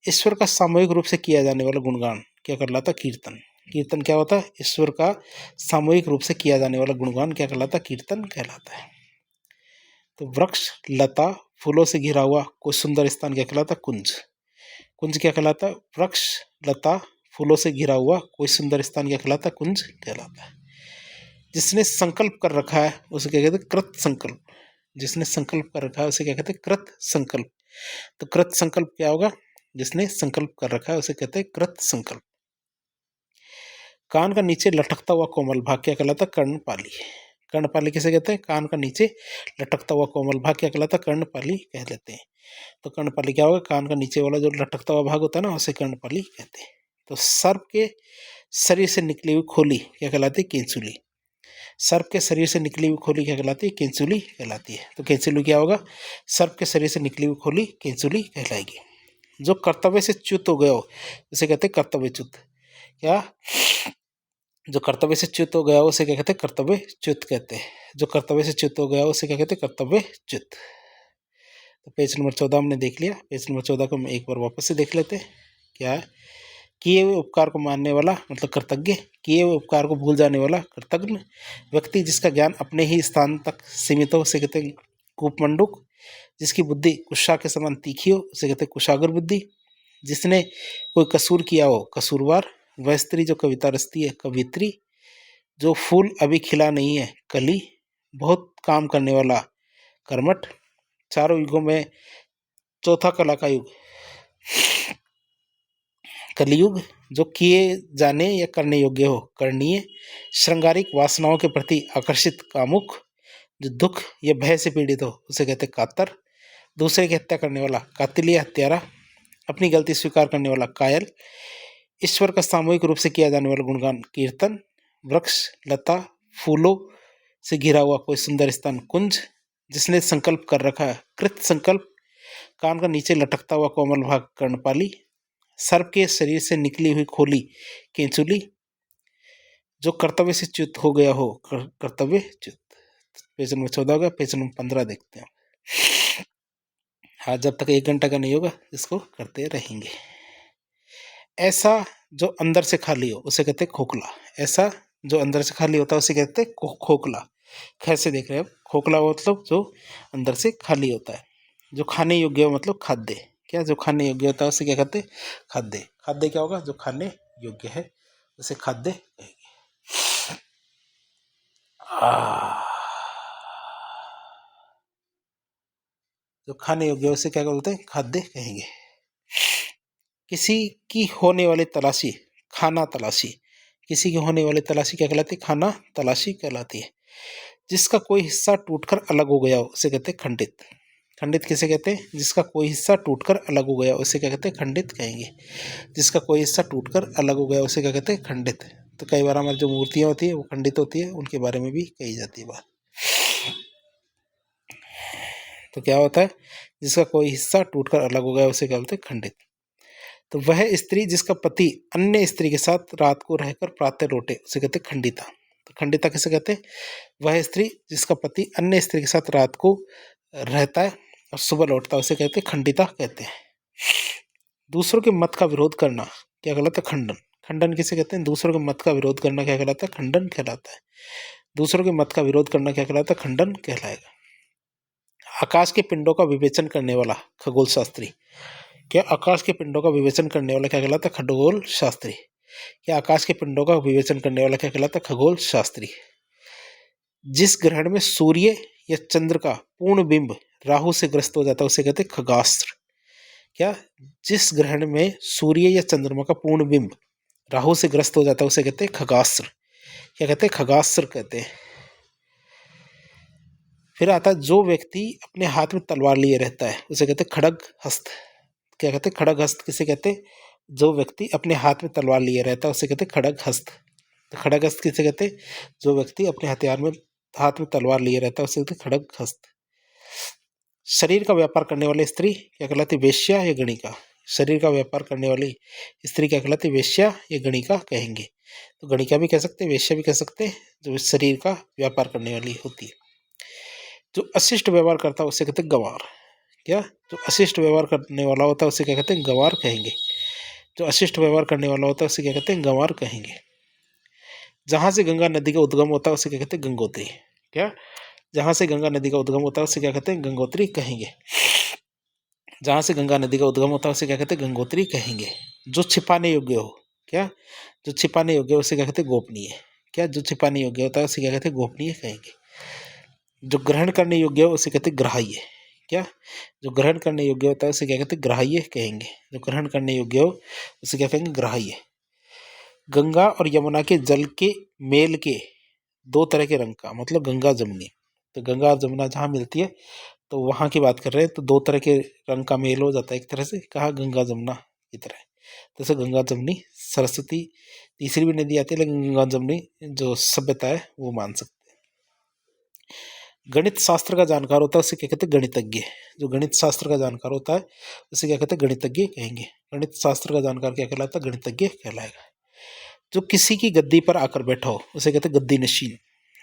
ईश्वर का सामूहिक रूप से किया जाने वाला गुणगान क्या कहलाता है? कीर्तन। कीर्तन क्या होता है? ईश्वर का सामूहिक रूप से किया जाने वाला गुणगान क्या कहलाता है? कीर्तन कहलाता है। तो वृक्ष, लता, फूलों से घिरा हुआ कोई सुंदर स्थान क्या कहलाता है? कुंज। कुंज क्या कहलाता है? वृक्ष, लता, फूलों से घिरा हुआ कोई सुंदर स्थान क्या कहलाता है? कुंज कहलाता है। जिसने संकल्प कर रखा है उसे क्या कहते हैं? कृत संकल्प। जिसने संकल्प कर रखा है उसे क्या कहते हैं? कृत संकल्प। तो कृत संकल्प क्या होगा? जिसने संकल्प कर रखा है उसे कहते हैं कृत संकल्प। कान का नीचे लटकता हुआ कोमल भाग क्या कहलाता है? कर्णपाली। कर्णपाली किसे कहते हैं? कान का नीचे लटकता हुआ कोमल भाग क्या कहलाता है? कर्णपाली कह लेते हैं। तो कर्णपाली क्या होगा? कान का नीचे वाला जो लटकता हुआ भाग होता है ना उसे कर्णपाली कहते हैं। तो सर्प के शरीर से निकली हुई खोली क्या कहलाती है? केंचुली। सर्प के शरीर से निकली हुई खोली क्या कहलाती है? केंचुली कहलाती है। तो केंचुली क्या होगा? सर्प के शरीर से निकली हुई खोली केंचुली कहलाएगी। जो कर्तव्य से च्युत हो गया हो उसे कहते हैं कर्तव्यच्युत। क्या? जो कर्तव्य से च्युत हो गया हो उसे क्या कहते हैं? कर्तव्यच्युत कहते हैं। जो कर्तव्य से च्युत हो गया हो उसे क्या कहते हैं? कर्तव्यच्युत। तो पेज नंबर 14 हमने देख लिया। पेज नंबर 14 को हम एक बार वापस से देख लेते हैं। क्या है? किए हुए उपकार को मानने वाला मतलब कृतज्ञ, किए हुए उपकार को भूल जाने वाला कृतज्ञ व्यक्ति, जिसका ज्ञान अपने ही स्थान तक सीमित हो उसे कहते हैं कूपमंडूक, जिसकी बुद्धि कुशा के समान तीखी हो उसे कहते हैं कुशाग्र बुद्धि, जिसने कोई कसूर किया हो कसूरवार, वह स्त्री जो कविता रचती है कवित्री, जो फूल अभी खिला नहीं है कली, बहुत काम करने वाला कर्मठ, चारों युगों में चौथा कला का युग कलियुग, जो किए जाने या करने योग्य हो करणीय, श्रृंगारिक वासनाओं के प्रति आकर्षित कामुक, जो दुख या भय से पीड़ित हो उसे कहते कातर, दूसरे की हत्या करने वाला कातिल या हत्यारा, अपनी गलती स्वीकार करने वाला कायल, ईश्वर का सामूहिक रूप से किया जाने वाला गुणगान कीर्तन, वृक्ष, लता, फूलों से घिरा हुआ कोई सुंदर स्थान कुंज, जिसने संकल्प कर रखा है कृत संकल्प, कान का नीचे लटकता हुआ कोमल भाग कर्णपाली, सर्प के शरीर से निकली हुई खोली केंचुली, जो कर्तव्य से च्युत हो गया हो कर्तव्य च्युत। पेज नंबर 14 होगा। पेज नंबर 15 देखते हैं। हाँ, जब तक 1 घंटा का नहीं होगा इसको करते रहेंगे। ऐसा जो अंदर से खाली हो उसे कहते हैं खोखला। ऐसा जो अंदर से खाली होता है उसे कहते हैं खोखला। कैसे देख रहे हैं? खोखला मतलब जो अंदर से खाली होता है। जो खाने योग्य हो मतलब खाद्य। क्या? जो खाने योग्य होता है उसे क्या कहते हैं? खाद्य। खाद्य क्या होगा? जो खाने योग्य है उसे खाद्य कहेंगे। जो खाने योग्य है उसे क्या बोलते हैं? खाद्य कहेंगे। किसी की होने वाली तलाशी खाना तलाशी। किसी की होने वाली तलाशी क्या कहलाती है? खाना तलाशी कहलाती है। जिसका कोई हिस्सा टूटकर अलग हो गया हो उसे कहते हैं खंडित। खंडित किसे कहते हैं? जिसका कोई हिस्सा टूटकर अलग हो गया उसे क्या कहते हैं? खंडित कहेंगे। जिसका कोई हिस्सा टूटकर अलग हो गया उसे क्या कहते हैं? खंडित। तो कई बार हमारी जो मूर्तियाँ होती है वो खंडित होती है, उनके बारे में भी कही जाती है बात। तो क्या होता है, जिसका कोई हिस्सा टूटकर अलग हो गया उसे क्या बोलते हैं, खंडित। तो वह स्त्री जिसका पति अन्य स्त्री के साथ रात को रहकर प्रातः लौटे उसे कहते हैं खंडिता। तो खंडिता किसे कहते हैं, वह स्त्री जिसका पति अन्य स्त्री के साथ रात को रहता है और सुबह लौटता है उसे कहते हैं खंडिता कहते हैं। दूसरों के मत का विरोध करना क्या कहलाता है, खंडन। खंडन किसे कहते हैं, दूसरों के मत का विरोध करना क्या कहलाता है, खंडन कहलाता है। दूसरों के मत का विरोध करना क्या कहलाता है, खंडन कहलाएगा। आकाश के पिंडों का विवेचन करने वाला खगोल शास्त्री, क्या आकाश के पिंडों का विवेचन करने वाला क्या कहलाता है, खगोल शास्त्री। क्या आकाश के पिंडों का विवेचन करने वाला क्या कहलाता है, खगोल शास्त्री। जिस ग्रहण में सूर्य या चंद्र का पूर्ण बिंब राहु से ग्रस्त हो जाता है उसे कहते हैं खगास्त्र। क्या, जिस ग्रहण में सूर्य या चंद्रमा का पूर्ण बिंब राहु से ग्रस्त हो जाता है उसे कहते हैं खगास्त्र। क्या कहते हैं, खगास्त्र कहते हैं। फिर आता है जो व्यक्ति अपने हाथ में तलवार लिए रहता है उसे कहते हैं खड़ग हस्त। क्या कहते हैं, खड़ग हस्त किसे कहते हैं, जो व्यक्ति अपने हाथ में तलवार लिए रहता है उसे कहते हैं खड़ग हस्त। तो खड़ग हस्त किसे कहते हैं, जो व्यक्ति अपने हाथ में तलवार लिए रहता है उसे कहते हैं खड़ग हस्त। शरीर का व्यापार करने वाली स्त्री क्या कहलाती, वेश्या या गणिका। शरीर का व्यापार करने वाली स्त्री क्या कहलाती, वेश्या या गणिका कहेंगे। तो गणिका भी कह सकते हैं, वेश्या भी कह सकते हैं, जो शरीर का व्यापार करने वाली होती है। जो अशिष्ट व्यवहार करता है उसे कहते हैं गंवार। क्या, जो अशिष्ट व्यवहार करने वाला होता है उसे क्या कहते हैं, गंवार कहेंगे। जो अशिष्ट व्यवहार करने वाला होता है उसे क्या कहते हैं, गंवार कहेंगे। जहाँ से गंगा नदी का उद्गम होता है उसे क्या कहते हैं, गंगोत्री। क्या, जहाँ से गंगा नदी का उद्गम होता है उसे क्या कहते हैं, गंगोत्री कहेंगे। जहाँ से गंगा नदी का उद्गम होता है उसे क्या कहते हैं, गंगोत्री कहेंगे। जो छिपाने योग्य हो, क्या, जो छिपाने योग्य हो उसे क्या कहते हैं, गोपनीय। क्या, जो छिपाने योग्य होता है उसे क्या कहते हैं, गोपनीय कहेंगे। जो ग्रहण करने योग्य हो उसे कहते हैं ग्राह्य। क्या, जो ग्रहण करने योग्य होता है उसे क्या कहते हैं, ग्राह्य कहेंगे। जो ग्रहण करने योग्य हो उसे क्या कहेंगे, ग्राह्य। गंगा और यमुना के जल के मेल के दो तरह के रंग का मतलब गंगा जमुनी। तो गंगा और जमुना जहाँ मिलती है तो वहाँ की बात कर रहे हैं, तो दो तरह के रंग का मेल हो जाता है एक तरह से, कहा गंगा जमुना की तरह। जैसे गंगा जमुनी, सरस्वती तीसरी भी नदी आती है, लेकिन गंगा जमुनी जो सभ्यता है वो मान सकते हैं। गणित शास्त्र का जानकार होता है उसे क्या कहते हैं, गणितज्ञ। जो गणित शास्त्र का जानकार होता है उसे क्या कहते हैं, गणितज्ञ कहेंगे। गणित शास्त्र का जानकार क्या कहलाता है, गणितज्ञ कहलाएगा। जो किसी की गद्दी पर आकर बैठा हो उसे कहते हैं गद्दी नशीन।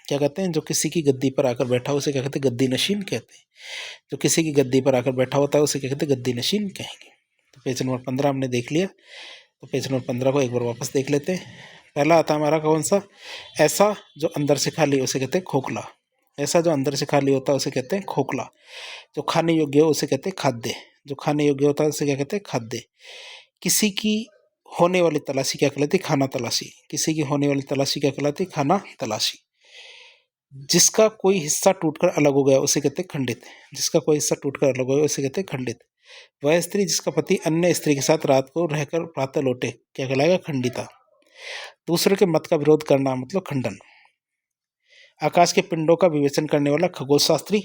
क्या कहते हैं, जो किसी की गद्दी पर आकर बैठा हो उसे क्या कहते हैं, गद्दी नशीन कहते हैं। जो किसी की गद्दी पर आकर बैठा होता है उसे क्या कहते हैं, गद्दी नशीन कहेंगे। तो पेज नंबर 15 हमने देख लिया, तो पेज नंबर 15 को एक बार वापस देख लेते हैं। पहला आता हमारा कौन सा, ऐसा जो अंदर से खाली उसे कहते हैं खोखला। ऐसा जो अंदर से खाली होता है उसे कहते हैं खोखला। जो खाने योग्य हो उसे कहते हैं खाद्य। जो खाने योग्य होता है उसे क्या कहते हैं, खाद्य। किसी की होने वाली तलाशी क्या कहलाती, खाना तलाशी। किसी की होने वाली तलाशी क्या कहलाती, खाना तलाशी। जिसका कोई हिस्सा टूटकर अलग हो गया उसे कहते हैं खंडित। जिसका कोई हिस्सा टूटकर अलग हो गया उसे कहते हैं खंडित। वह स्त्री जिसका पति अन्य स्त्री के साथ रात को रहकर प्रातः लौटे क्या कहलाएगा, खंडिता। दूसरे के मत का विरोध करना मतलब खंडन। आकाश के पिंडों का विवेचन करने वाला खगोल शास्त्री।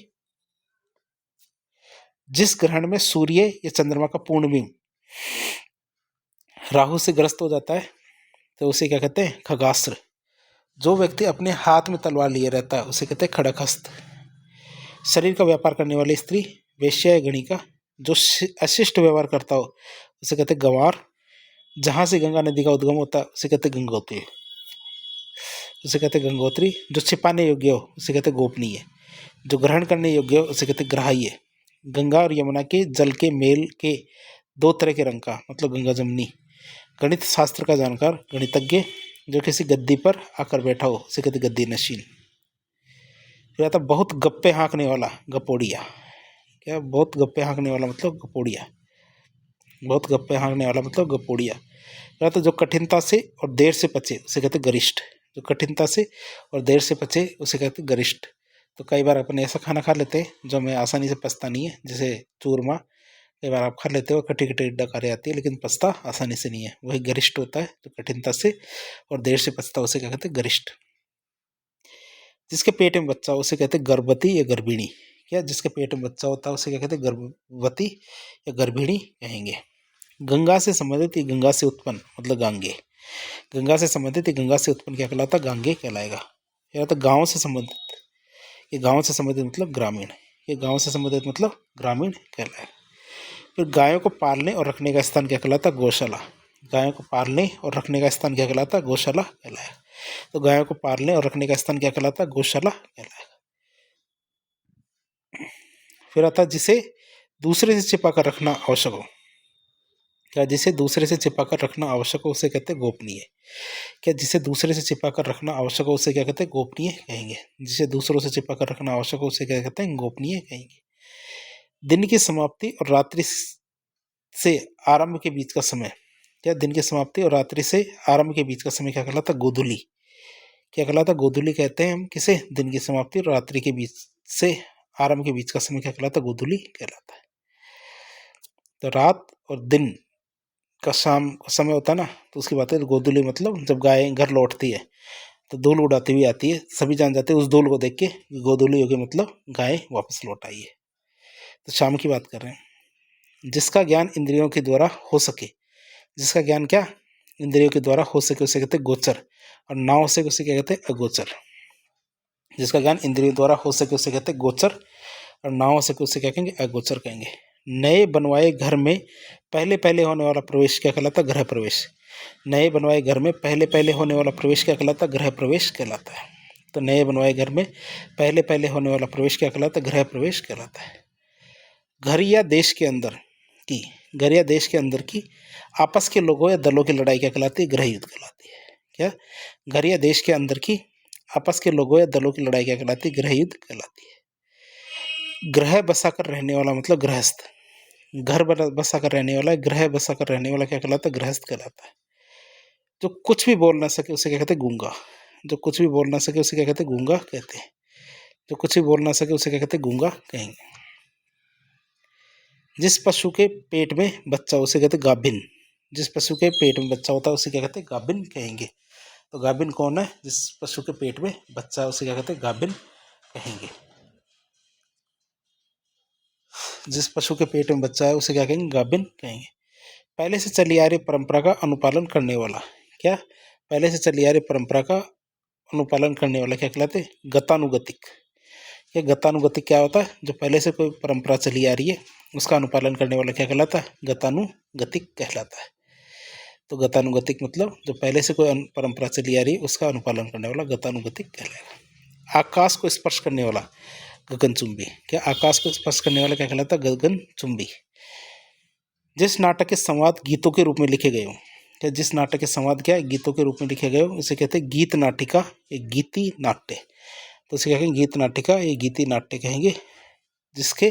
जिस ग्रहण में सूर्य या चंद्रमा का पूर्ण बिंब राहु से ग्रस्त हो जाता है तो उसे क्या कहते हैं, खगास्त्र। जो व्यक्ति अपने हाथ में तलवार लिए रहता है उसे कहते हैं खड़गहस्त। शरीर का व्यापार करने वाली स्त्री वेश्या या गणिका। जो अशिष्ट व्यवहार करता हो उसे कहते हैं गंवार। जहाँ से गंगा नदी का उद्गम होता है उसे कहते हैं गंगोत्री। उसे कहते हैं गंगोत्री। जो छिपाने योग्य हो उसे कहते हैं गोपनीय। जो ग्रहण करने योग्य हो उसे कहते हैं ग्राह्य। गंगा और यमुना के जल के मेल के दो तरह के रंग का मतलब गंगा जमुनी। गणित शास्त्र का जानकार गणितज्ञ। जो किसी गद्दी पर आकर बैठा हो उसे कहते गद्दी नशीन। फिर आता बहुत गप्पे हाँकने वाला गपोड़िया। क्या, बहुत गप्पे हाँकने वाला मतलब गपोड़िया। बहुत गप्पे हाँकने वाला मतलब गपोड़िया। फिर आता जो कठिनता से और देर से पचे उसे कहते गरिष्ठ। जो कठिनता से और देर से पचे उसे कहते गरिष्ठ। तो कई बार अपन ऐसा खाना खा लेते हैं जो हमें आसानी से पचता नहीं है, जैसे चूरमा। कई बार आप खा लेते हो, खट्टी खट्टी डकारें आती है लेकिन पचता आसानी से नहीं है, वही गरिष्ठ होता है। जो कठिनता से और देर से पचता उसे क्या कहते हैं, गरिष्ठ। जिसके पेट में बच्चा उसे कहते हैं गर्भवती या गर्भिणी। क्या, जिसके पेट में बच्चा होता है उसे क्या कहते हैं, गर्भवती या गर्भिणी कहेंगे। गंगा से संबंधित या गंगा से उत्पन्न मतलब गांगे। गंगा से संबंधित, ये गंगा से उत्पन्न क्या कहलाता? गांगे कहलाएगा। या तो गाँव से संबंधित, ये गाँव से संबंधित मतलब ग्रामीण, ये गाँव से संबंधित मतलब ग्रामीण कहलाएगा। फिर गायों को पालने और रखने का स्थान क्या कहलाता? गौशाला। गायों को पालने और रखने का स्थान क्या कहलाता? गौशाला कहलाएगा। तो गायों को पालने और रखने का स्थान क्या कहलाता? गौशाला कहलाएगा। फिर आता जिसे दूसरे से छिपा कर रखना आवश्यक हो, क्या जिसे दूसरे से छिपा कर रखना आवश्यक हो उसे कहते हैं गोपनीय। क्या जिसे दूसरे से छिपा कर रखना आवश्यक हो उसे क्या कहते हैं? गोपनीय कहेंगे। जिसे दूसरों से छिपा कर रखना आवश्यक हो उसे क्या कहते हैं? गोपनीय कहेंगे। दिन की समाप्ति और रात्रि से आरंभ के बीच का समय, क्या दिन की समाप्ति और रात्रि से आरंभ के बीच का समय क्या कहलाता? गोधूली। क्या कहलाता? गोधूली कहते हैं हम किसे? दिन की समाप्ति और रात्रि के बीच से आरंभ के बीच का समय क्या कहलाता? गोधूली कहलाता है। तो रात और दिन का शाम का समय होता है ना, तो उसकी बात है। तो गोधूली मतलब जब गाय घर लौटती है तो धूल उड़ाती हुई आती है, सभी जान जाते हैं उस धूल को देख के गोधूली हो गई, मतलब गाय वापस लौट आई है। तो शाम की बात कर रहे हैं। जिसका ज्ञान इंद्रियों के द्वारा हो सके, जिसका ज्ञान क्या? इंद्रियों के द्वारा हो सके उसे कहते हैं गोचर, और ना हो सके उसे क्या कहते हैं? अगोचर। जिसका ज्ञान इंद्रियों द्वारा हो सके उसे कहते हैं गोचर, और ना हो सके उसे क्या कहेंगे? अगोचर कहेंगे। नए बनवाए घर में पहले पहले होने वाला प्रवेश क्या कहलाता? गृह प्रवेश। नए बनवाए घर में पहले पहले होने वाला प्रवेश क्या कहलाता? गृह प्रवेश कहलाता है। तो नए बनवाए घर में पहले पहले होने वाला प्रवेश क्या कहलाता? गृह प्रवेश कहलाता है। घर या देश के अंदर की, घर या देश के अंदर की आपस के लोगों या दलों की लड़ाई क्या कहलाती है? गृह युद्ध कहलाती है। क्या? घर या देश के अंदर की आपस के लोगों या दलों की लड़ाई क्या कहलाती है? गृह युद्ध कहलाती है। ग्रह बसा कर रहने वाला मतलब गृहस्थ। घर बसा कर रहने वाला, ग्रह बसा कर रहने वाला क्या कहलाता है? गृहस्थ कहलाता है। जो कुछ भी बोल ना सके उसे क्या कहते हैं? गूंगा। जो कुछ भी बोल ना सके उसे क्या कहते हैं? गूंगा कहते हैं। जो कुछ भी बोल ना सके उसे क्या कहते हैं? गूंगा कहेंगे। जिस पशु के पेट में बच्चा उसे कहते हैं गाभिन। जिस पशु के पेट में बच्चा होता है उसे क्या कहते हैं? गाभिन कहेंगे। तो गाभिन कौन है? जिस पशु के पेट में बच्चा है उसे क्या कहते हैं? गाभिन कहेंगे। जिस पशु के पेट में बच्चा है उसे क्या कहेंगे? गाभिन कहेंगे। पहले से चली आ रही परंपरा का अनुपालन करने वाला, क्या? पहले से चली आ रही परंपरा का अनुपालन करने वाला क्या कहलाते हैं? गतानुगतिक। ये गतानुगतिक क्या होता है? जो पहले से कोई परंपरा चली आ रही है उसका अनुपालन करने वाला क्या कहलाता है? गतानुगतिक कहलाता है। तो गतानुगतिक मतलब जो पहले से कोई परंपरा चली आ रही है उसका अनुपालन करने वाला गतानुगतिक कहलाएगा। आकाश को स्पर्श करने वाला गगनचुंबी। क्या? आकाश को स्पर्श करने वाला क्या कहलाता है? गगनचुंबी। जिस नाटक के संवाद गीतों के रूप में लिखे गए हो, क्या? जिस नाटक के संवाद क्या है? गीतों के रूप में लिखे गए हो उसे कहते हैं गीत नाटिका, एक गीति नाट्य। तो उसे कहेंगे गीत नाटिका, ये गीति नाट्य कहेंगे। जिसके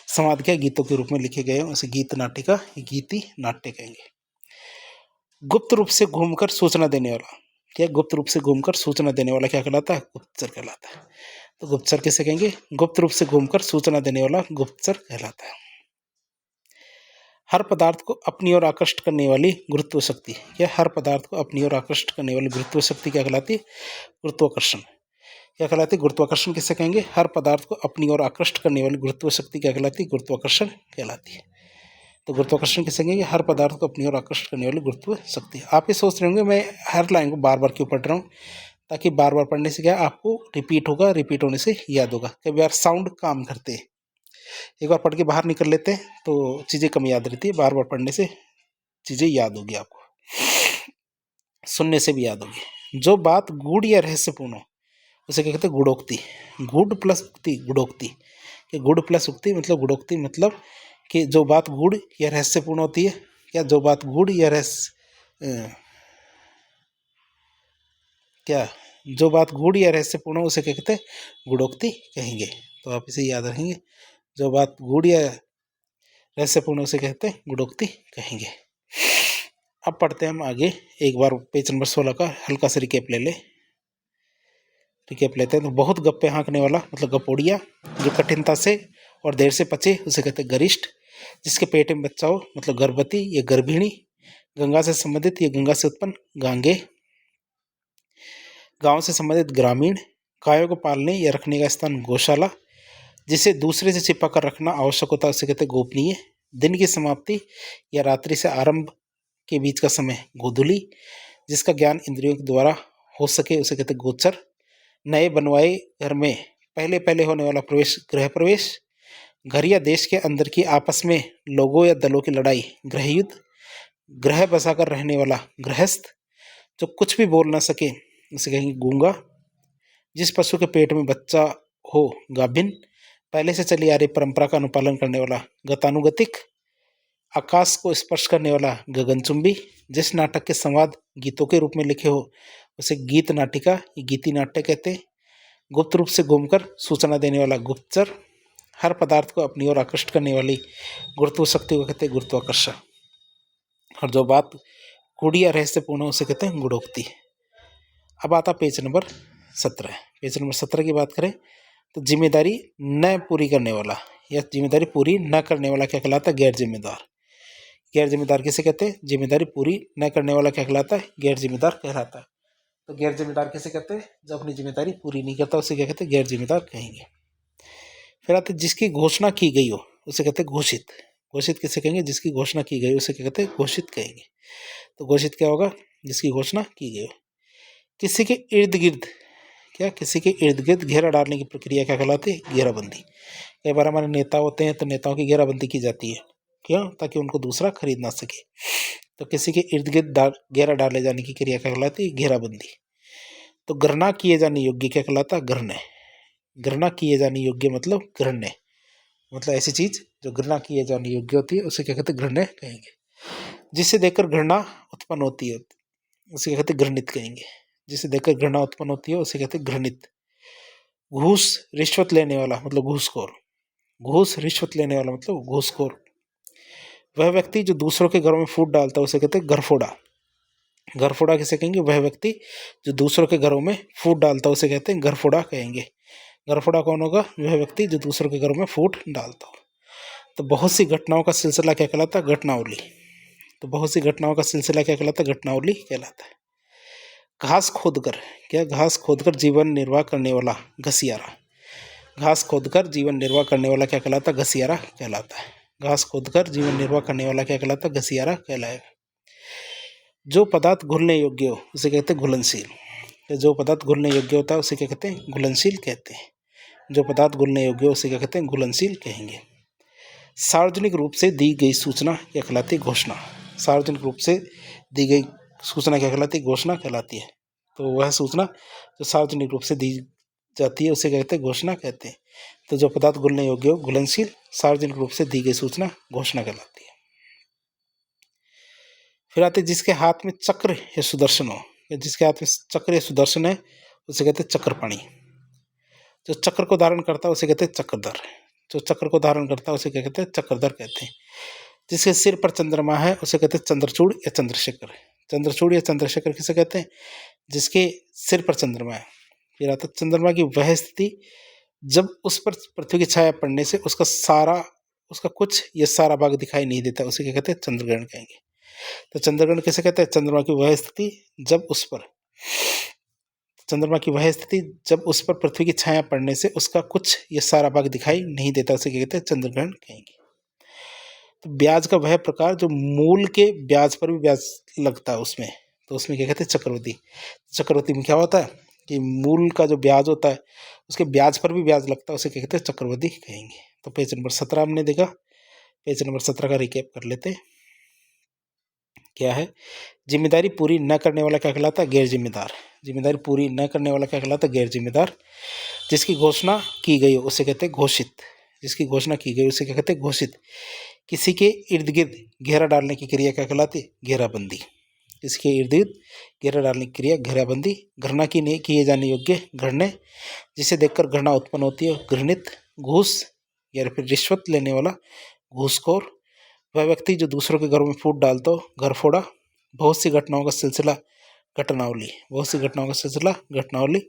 संवाद क्या गीतों के रूप में लिखे गए हो उसे गीत नाटिका, गीति नाट्य कहेंगे। गुप्त रूप से घूमकर सूचना देने वाला, क्या? गुप्त रूप से घूमकर सूचना देने वाला क्या कहलाता है? गुप्तचर कहलाता है। तो गुप्तचर किसे कहेंगे? गुप्त रूप से घूमकर सूचना देने वाला गुप्तचर कहलाता है। हर पदार्थ को अपनी ओर आकृष्ट करने वाली गुरुत्व शक्ति, क्या? हर पदार्थ को अपनी ओर आकृष्ट करने वाली गुरुत्व शक्ति क्या कहलाती है? गुरुत्वाकर्षण। क्या कहलाती है? गुरुत्वाकर्षण किसे कहेंगे? हर पदार्थ को अपनी ओर आकृष्ट करने वाली गुरुत्व शक्ति क्या कहलाती है? गुरुत्वाकर्षण कहलाती है। तो गुरुत्वाकर्षण किसे कहेंगे? हर पदार्थ को अपनी ओर आकृष्ट करने वाली गुरुत्व शक्ति। आप ये सोच रहे होंगे मैं हर लाइन को बार बार क्यों पढ़ रहा हूँ? ताकि बार बार पढ़ने से क्या आपको रिपीट होगा, रिपीट होने से याद होगा। कई बार साउंड काम करते हैं, एक बार पढ़ के बाहर निकल लेते हैं तो चीज़ें कम याद रहती है, बार बार पढ़ने से चीज़ें याद होगी आपको, सुनने से भी याद होगी। जो बात गूढ़ या रहस्यपूर्ण हो उसे क्या कहते हैं? गूढ़ोक्ति। गूढ़ प्लस उक्ति, गूढ़ोक्ति। कि गूढ़ प्लस उक्ति मतलब गूढ़ोक्ति मतलब कि जो बात गूढ़ या रहस्यपूर्ण होती है, क्या? जो बात गूढ़ या क्या? जो बात गूढ़ या रहस्यपूर्ण हो उसे क्या कहते हैं? गूढ़ोक्ति कहेंगे। तो आप इसे याद रखेंगे, जो बात गूढ़ या रहस्यपूर्ण उसे कहते हैं गूढ़ोक्ति कहेंगे। अब पढ़ते हैं हम आगे, एक बार पेज नंबर 16 का हल्का सा रिकेप ले ले। रिकेप लेते हैं तो बहुत गप्पे हाँकने वाला मतलब गपोड़िया, जो कठिनता से और देर से पचे उसे कहते हैं गरिष्ठ। जिसके पेट में बच्चा हो मतलब गर्भवती या गर्भिणी। गंगा से संबंधित या गंगा से उत्पन्न गांगे। गांव से संबंधित ग्रामीण। गायों को पालने या रखने का स्थान गौशाला। जिसे दूसरे से छिपा कर रखना आवश्यक होता है उसे कहते हैं गोपनीय। दिन की समाप्ति या रात्रि से आरंभ के बीच का समय गोधूली। जिसका ज्ञान इंद्रियों के द्वारा हो सके उसे कहते गोचर। नए बनवाए घर में पहले पहले होने वाला प्रवेश गृह प्रवेश। घर या देश के अंदर की आपस में लोगों या दलों की लड़ाई गृह युद्ध। ग्रह बसाकर रहने वाला गृहस्थ। जो कुछ भी बोल ना सके उसे कहेंगे गूंगा। जिस पशु के पेट में बच्चा हो गाभिन। पहले से चली आ रही परंपरा का अनुपालन करने वाला गतानुगतिक। आकाश को स्पर्श करने वाला गगनचुंबी। जिस नाटक के संवाद गीतों के रूप में लिखे हो उसे गीत नाटिका या गीति नाट्य कहते हैं। गुप्त रूप से घूमकर सूचना देने वाला गुप्तचर। हर पदार्थ को अपनी ओर आकृष्ट करने वाली गुरुत्व शक्ति को कहते हैं गुरुत्वाकर्षण। और जो बात कूड़ी या रहस्यपूर्ण उसे कहते हैं गुड़ोक्ति। अब आता पेज नंबर 17। पेज नंबर 17 की बात करें तो जिम्मेदारी न पूरी करने वाला या जिम्मेदारी पूरी न करने वाला क्या कहलाता है गैर जिम्मेदार। गैर जिम्मेदार किसे कहते हैं जिम्मेदारी पूरी न करने वाला क्या कहलाता है गैर जिम्मेदार कहलाता है। तो गैर जिम्मेदार किसे कहते हैं जो अपनी जिम्मेदारी पूरी नहीं करता उसे क्या कहते हैं गैर जिम्मेदार कहेंगे। फिर आते जिसकी घोषणा की गई हो उसे कहते हैं घोषित। घोषित किसे कहेंगे जिसकी घोषणा की गई उसे क्या कहते हैं घोषित कहेंगे। तो घोषित क्या होगा जिसकी घोषणा की गई हो। किसी के इर्द गिर्द किसी के इर्द गिर्द घेरा डालने की प्रक्रिया क्या कहलाती है घेराबंदी। कई बार हमारे नेता होते हैं तो नेताओं की घेराबंदी की जाती है क्यों ताकि उनको दूसरा खरीद ना सके। तो किसी के इर्द गिर्द घेरा डाले जाने की क्रिया क्या कहलाती है घेराबंदी। तो गणना किए जाने योग्य क्या कहलाता है गणना। गणना किए जाने योग्य मतलब गणना मतलब ऐसी चीज जो गणना किए जाने योग्य होती है उसे क्या कहते हैं गणना कहेंगे। जिसे देखकर घृणा उत्पन्न होती है उसे क्या कहते हैं घृणित कहेंगे। जिसे देखकर घृणा उत्पन्न होती है उसे कहते हैं घृणित। घूस रिश्वत लेने वाला मतलब घूसखोर। घूस रिश्वत लेने वाला मतलब घूसखोर। वह व्यक्ति जो दूसरों के घरों में फूट डालता है उसे कहते हैं घरफोड़ा। घरफोड़ा किसे कहेंगे वह व्यक्ति जो दूसरों के घरों में फूट डालता है उसे कहते हैं घरफोड़ा कहेंगे। घरफोड़ा कौन होगा वह व्यक्ति जो दूसरों के घरों में फूट डालता हो। तो बहुत सी घटनाओं का सिलसिला क्या कहलाता है घटनावली। तो बहुत सी घटनाओं का सिलसिला क्या कहलाता है घटनावली कहलाता है। घास खोदकर जीवन निर्वाह करने वाला घसियारा। घास खोदकर जीवन निर्वाह करने वाला क्या कहलाता है घसियारा कहलाता है। घास खोदकर जीवन निर्वाह करने वाला क्या कहलाता है घसियारा कहलाएगा। जो पदार्थ घुलने योग्य हो उसे कहते हैं घुलनशील। जो पदार्थ घुलने योग्य होता है उसे क्या कहते हैं घुलनशील कहते हैं। जो पदार्थ घुलने योग्य हो उसे क्या कहते हैं घुलनशील कहेंगे। सार्वजनिक रूप से दी गई सूचना क्या कहलाती है घोषणा। सार्वजनिक रूप से दी गई सूचना क्या कहलाती है घोषणा कहलाती है। तो वह सूचना जो सार्वजनिक रूप से दी जाती है उसे कहते हैं घोषणा कहते हैं। तो जो पदार्थ घुलने योग्य हो घुलनशील सार्वजनिक रूप से दी गई सूचना घोषणा कहलाती है। फिर आते जिसके हाथ में चक्र या सुदर्शन हो या जिसके हाथ में चक्र या सुदर्शन है उसे कहते हैं चक्रपाणी। जो चक्र को धारण करता है उसे कहते हैं चक्रधर। जो चक्र को धारण करता है उसे क्या कहते हैं चक्रधर कहते हैं। जिसके सिर पर चंद्रमा है उसे कहते हैं चंद्रचूड़ या चंद्रशेखर। चंद्रचूड़ या चंद्रशेखर किसे कहते हैं जिसके सिर पर चंद्रमा है। फिर आता चंद्रमा की वह स्थिति जब उस पर पृथ्वी की छाया पड़ने से उसका कुछ या सारा भाग दिखाई नहीं देता उसे क्या कहते हैं चंद्रग्रहण कहेंगे। तो चंद्रग्रहण किसे कहते हैं चंद्रमा की वह स्थिति जब उस पर पृथ्वी की छाया पड़ने से उसका कुछ या सारा भाग दिखाई नहीं देता उसे क्या कहते हैं चंद्रग्रहण कहेंगे। तो ब्याज का वह प्रकार जो मूल के ब्याज पर भी ब्याज लगता है उसमें तो उसमें क्या कहते हैं चक्रवृद्धि। चक्रवृद्धि में क्या होता है कि मूल का जो ब्याज होता है उसके ब्याज पर भी ब्याज लगता है उसे क्या कहते हैं चक्रवृद्धि कहेंगे। तो पेज नंबर 17 हमने देखा। पेज नंबर 17 का रिकैप कर लेते हैं। क्या है जिम्मेदारी पूरी न करने वाला क्या कहलाता है गैर जिम्मेदार। जिम्मेदारी पूरी न करने वाला क्या कहलाता है गैर जिम्मेदार। जिसकी घोषणा की गई हो उसे कहते हैं घोषित। जिसकी घोषणा की गई उसे क्या कहते हैं घोषित। किसी के इर्द गिर्द घेरा डालने की क्रिया क्या कहलाती है घेराबंदी। किसी के इर्द गिर्द घेरा डालने की क्रिया घेराबंदी। घृणा की नहीं किए जाने योग्य घृण्य। जिसे देखकर घृणा उत्पन्न होती है घृणित। घूस या फिर रिश्वत लेने वाला घूसखोर। वह व्यक्ति जो दूसरों के घरों में फूट डालता हो घरफोड़ा। बहुत सी घटनाओं का सिलसिला घटनावली। बहुत सी घटनाओं का सिलसिला घटनावली।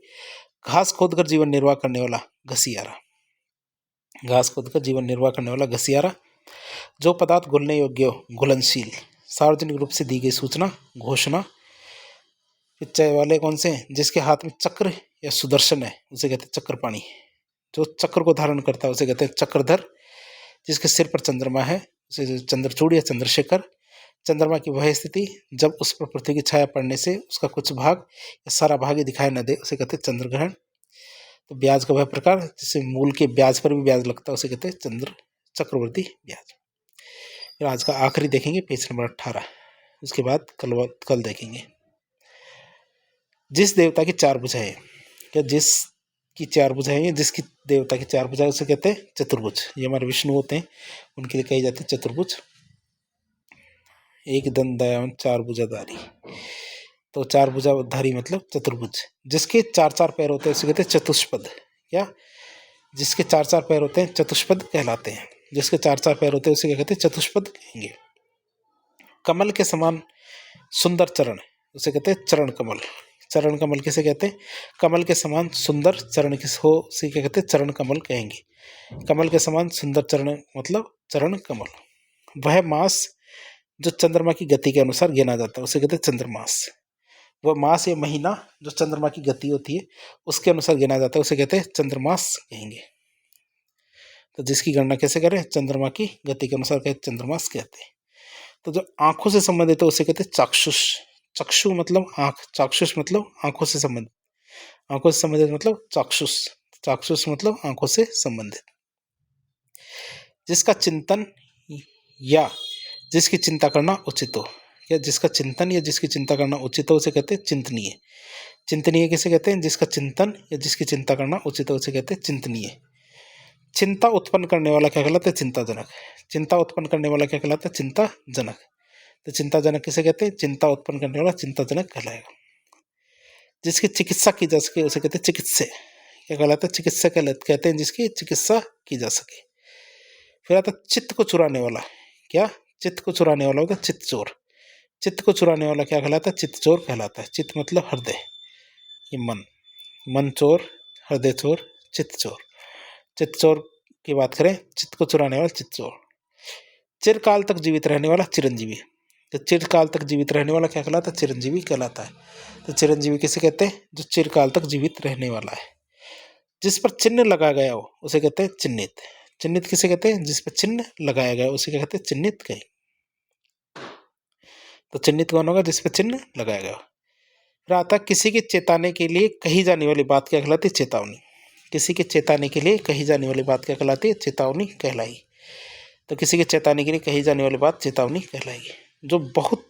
घास खोदकर जीवन निर्वाह करने वाला घसियारा। घास खोदकर जीवन निर्वाह करने वाला घसियारा। जो पदार्थ घुलने योग्य हो घुलनशील सार्वजनिक रूप से दी गई सूचना घोषणा। पिच्चाई वाले कौन से हैं जिसके हाथ में चक्र या सुदर्शन है उसे कहते हैं चक्रपाणी। जो चक्र को धारण करता है उसे कहते हैं चक्रधर। जिसके सिर पर चंद्रमा है उसे चंद्रचूड़ या चंद्रशेखर। चंद्रमा की वह स्थिति जब उस पर पृथ्वी की छाया पड़ने से उसका कुछ भाग या सारा भाग ही दिखाई न दे, उसे कहते हैं चंद्र ग्रहण। तो ब्याज का वह प्रकार जिससे मूल के ब्याज पर भी ब्याज लगता है, उसे कहते हैं चंद्र चक्रवर्ती ब्याज। फिर आज का आखिरी देखेंगे पेज नंबर 18, उसके बाद कल देखेंगे। जिस देवता की चार भुजाएं, या जिसकी चार भुजाएं या जिसकी देवता की चार भुजाएं, उसे कहते हैं चतुर्भुज। ये हमारे विष्णु होते हैं, उनके लिए कही जाती है चतुर्भुज। एक दंत दयावान चार भुजाधारी, तो चार भुजाधारी मतलब चतुर्भुज। जिसके चार चार पैर होते हैं उसे कहते हैं चतुष्पद, या जिसके चार चार पैर होते हैं चतुष्पद कहलाते हैं। जिसके चार चार पैर होते हैं उसे क्या कहते हैं चतुष्पद कहेंगे। कमल के समान सुंदर चरण, उसे कहते हैं चरण कमल। चरण कमल किसे कहते हैं? कमल के समान सुंदर चरण किस हो उसे क्या कहते हैं? चरण कमल कहेंगे। कमल के समान सुंदर चरण मतलब चरण कमल। वह मास जो चंद्रमा की गति के अनुसार गिना जाता है उसे कहते हैं चंद्रमास। वह मास या महीना जो चंद्रमा की गति होती है उसके अनुसार गिना जाता है उसे कहते हैं चंद्रमास कहेंगे। तो जिसकी गणना कैसे करें? चंद्रमा की गति के अनुसार कहते चंद्रमास कहते हैं। तो जो आंखों से संबंधित है उसे कहते हैं चाक्षुष। चक्षु मतलब आंख, चाक्षुष मतलब आंखों से संबंधित। आंखों से संबंधित मतलब चाक्षुष, चाक्षुष मतलब आंखों से संबंधित। जिसका चिंतन या जिसकी चिंता करना उचित हो, या जिसका चिंतन या जिसकी चिंता करना उचित हो उसे कहते हैं चिंतनीय। चिंतनीय किसे कहते हैं? जिसका चिंतन या जिसकी चिंता करना उचित हो उसे कहते हैं चिंतनीय। चिंता उत्पन्न करने वाला क्या कहलाता है? चिंताजनक। चिंता उत्पन्न करने वाला क्या कहलाता है? चिंताजनक। तो चिंताजनक किसे कहते हैं? चिंता उत्पन्न करने वाला चिंताजनक कहलाएगा। जिसकी चिकित्सा की जा सके उसे कहते हैं चिकित्सक। क्या कहलाता है? चिकित्सक कहते हैं जिसकी चिकित्सा की जा सके। फिर आता चित्त को चुराने वाला, क्या? चित्त को चुराने वाला होगा चित्त चोर। चित्त को चुराने वाला क्या कहलाता है? चित्त चोर कहलाता है। चित्त मतलब हृदय, ये मन, मन चोर, हृदय चोर, चित्त चोर। चित्त चोर की बात करें, चित्त को चुराने वाला चित्त चोर। चिरकाल तक जीवित रहने वाला चिरंजीवी। तो चिरकाल तक जीवित रहने वाला क्या कहलाता है? चिरंजीवी कहलाता है। तो चिरंजीवी किसे कहते हैं? जो चिरकाल तक जीवित रहने वाला है। जिस पर चिन्ह लगाया गया हो उसे कहते हैं चिन्हित। चिन्हित किसे कहते हैं? जिस पर चिन्ह लगाया गया उसे क्या कहते हैं? चिन्हित कहें। तो चिन्हित कौन होगा? जिस पर चिन्ह लगाया गया। फिर आता किसी के चेताने के लिए कही जाने वाली बात क्या कहलाती है? चेतावनी। किसी के चेताने के लिए कही जाने वाली बात क्या कहलाती है? चेतावनी कहलाई। तो किसी के चेताने के लिए कही जाने वाली बात चेतावनी कहलाएगी। जो बहुत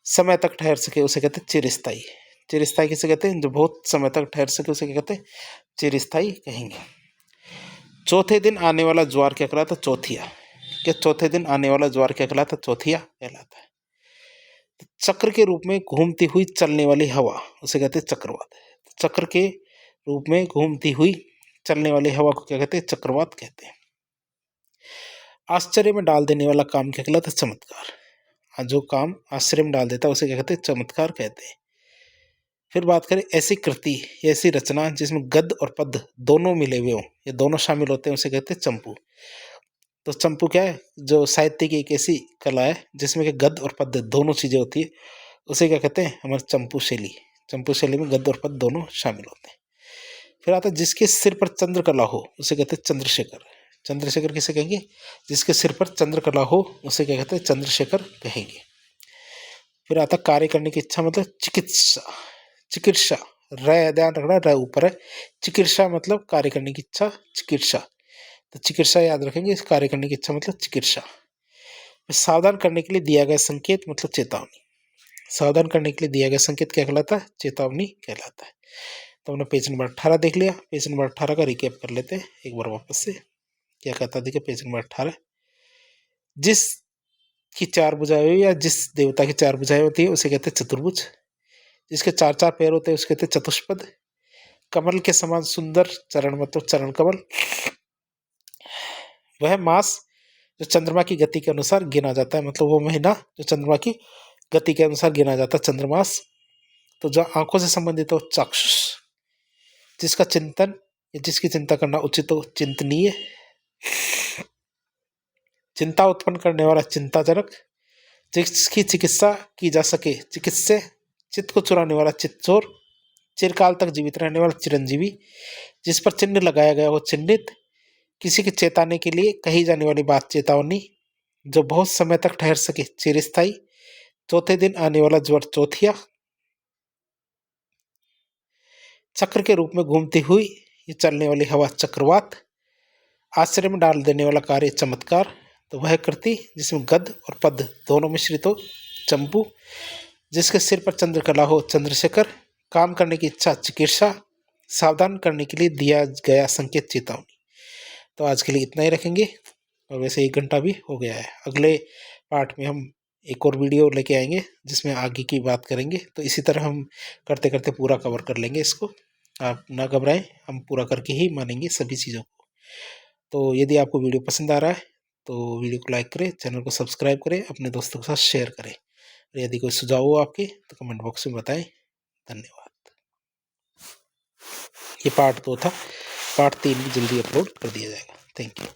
समय तक ठहर सके उसे कहते हैं चिरस्थायी। चिरस्थायी किसे कहते हैं? जो बहुत समय तक ठहर सके उसे क्या कहते हैं? चिरस्थायी कहेंगे। चौथे दिन आने वाला ज्वार क्या कहलाता है? चौथिया। क्या चौथे दिन आने वाला ज्वार क्या कहलाता है? चौथिया कहलाता है। तो चक्र के रूप में घूमती हुई चलने वाली हवा उसे कहते हैं चक्रवात। चक्र के रूप में घूमती हुई चलने वाली हवा को क्या कहते हैं? चक्रवात कहते हैं। आश्चर्य में डाल देने वाला काम क्या कहलाता है? चमत्कार। जो काम आश्चर्य में डाल देता है उसे क्या कहते हैं? चमत्कार कहते हैं। फिर बात करें ऐसी कृति, ऐसी रचना जिसमें गद्य और पद्य दोनों मिले हुए हों, ये दोनों शामिल होते हैं उसे कहते हैं चंपू। तो चंपू क्या है? जो साहित्य की एक ऐसी कला है जिसमें कि गद्य और पद्य दोनों चीजें होती है उसे क्या कहते हैं? हमारे चंपू शैली। चंपू शैली में गद्य और पद्य दोनों शामिल होते हैं। फिर आता है जिसके सिर पर चंद्रकला हो उसे कहते हैं चंद्रशेखर। चंद्रशेखर किसे कहेंगे? जिसके सिर पर चंद्रकला हो उसे क्या कहते हैं? चंद्रशेखर कहेंगे। फिर आता कार्य करने की इच्छा मतलब चिकित्सा। चिकित्सा, ध्यान रखना, र ऊपर है। चिकित्सा मतलब कार्य करने की इच्छा, चिकित्सा। तो चिकित्सा याद रखेंगे, इस कार्य करने की इच्छा मतलब चिकित्सा। सावधान करने के लिए दिया गया संकेत मतलब चेतावनी। सावधान करने के लिए दिया गया संकेत क्या कहलाता है? चेतावनी कहलाता है। तो हमने पेज नंबर 18 देख लिया। पेज नंबर 18 का रिकैप कर लेते हैं एक बार वापस से। क्या कहता देखिए पेज नंबर 18, जिस की चार भुजाएं या जिस देवता की चार भुजाएं होती है उसे कहते हैं चतुर्भुज। जिसके चार चार पैर होते हैं उसके कहते हैं चतुष्पद। कमल के समान सुंदर चरण मतलब चरण कमल। वह मास जो चंद्रमा की गति के अनुसार गिना जाता है मतलब वो महीना जो चंद्रमा की गति के अनुसार गिना जाता है चंद्रमास। तो जो आंखों से संबंधित हो चाक्षुष। जिसका चिंतन या जिसकी चिंता करना उचित हो चिंतनीय। चिंता उत्पन्न करने वाला चिंताजनक। जिसकी चिकित्सा की जा सके चिकित्सक। चित्त को चुराने वाला चित्तचोर। चिरकाल तक जीवित रहने वाला चिरंजीवी। जिस पर चिन्ह लगाया गया हो चिन्हित। किसी के चेताने के लिए कही जाने वाली बात चेतावनी। जो बहुत समय तक ठहर सके चिरस्थाई। चौथे दिन आने वाला ज्वर चौथिया। चक्र के रूप में घूमती हुई ये चलने वाली हवा चक्रवात। आश्चर्य में डाल देने वाला कार्य चमत्कार। तो वह कृति जिसमें गद्य और पद्य दोनों मिश्रित हो चंपू। जिसके सिर पर चंद्रकला हो चंद्रशेखर। काम करने की इच्छा चिकित्सा। सावधान करने के लिए दिया गया संकेत चेतावनी। तो आज के लिए इतना ही रखेंगे, और वैसे 1 घंटा भी हो गया है। अगले पार्ट में हम एक और वीडियो लेके आएंगे जिसमें आगे की बात करेंगे। तो इसी तरह हम करते करते पूरा कवर कर लेंगे इसको। आप ना घबराएं, हम पूरा करके ही मानेंगे सभी चीज़ों को। तो यदि आपको वीडियो पसंद आ रहा है तो वीडियो को लाइक करें, चैनल को सब्सक्राइब करें, अपने दोस्तों के साथ शेयर करें। और यदि कोई सुझाव हो आपके तो कमेंट बॉक्स में बताएं। धन्यवाद। ये पार्ट 2 था, पार्ट 3 भी जल्दी अपलोड कर दिया जाएगा। Thank you.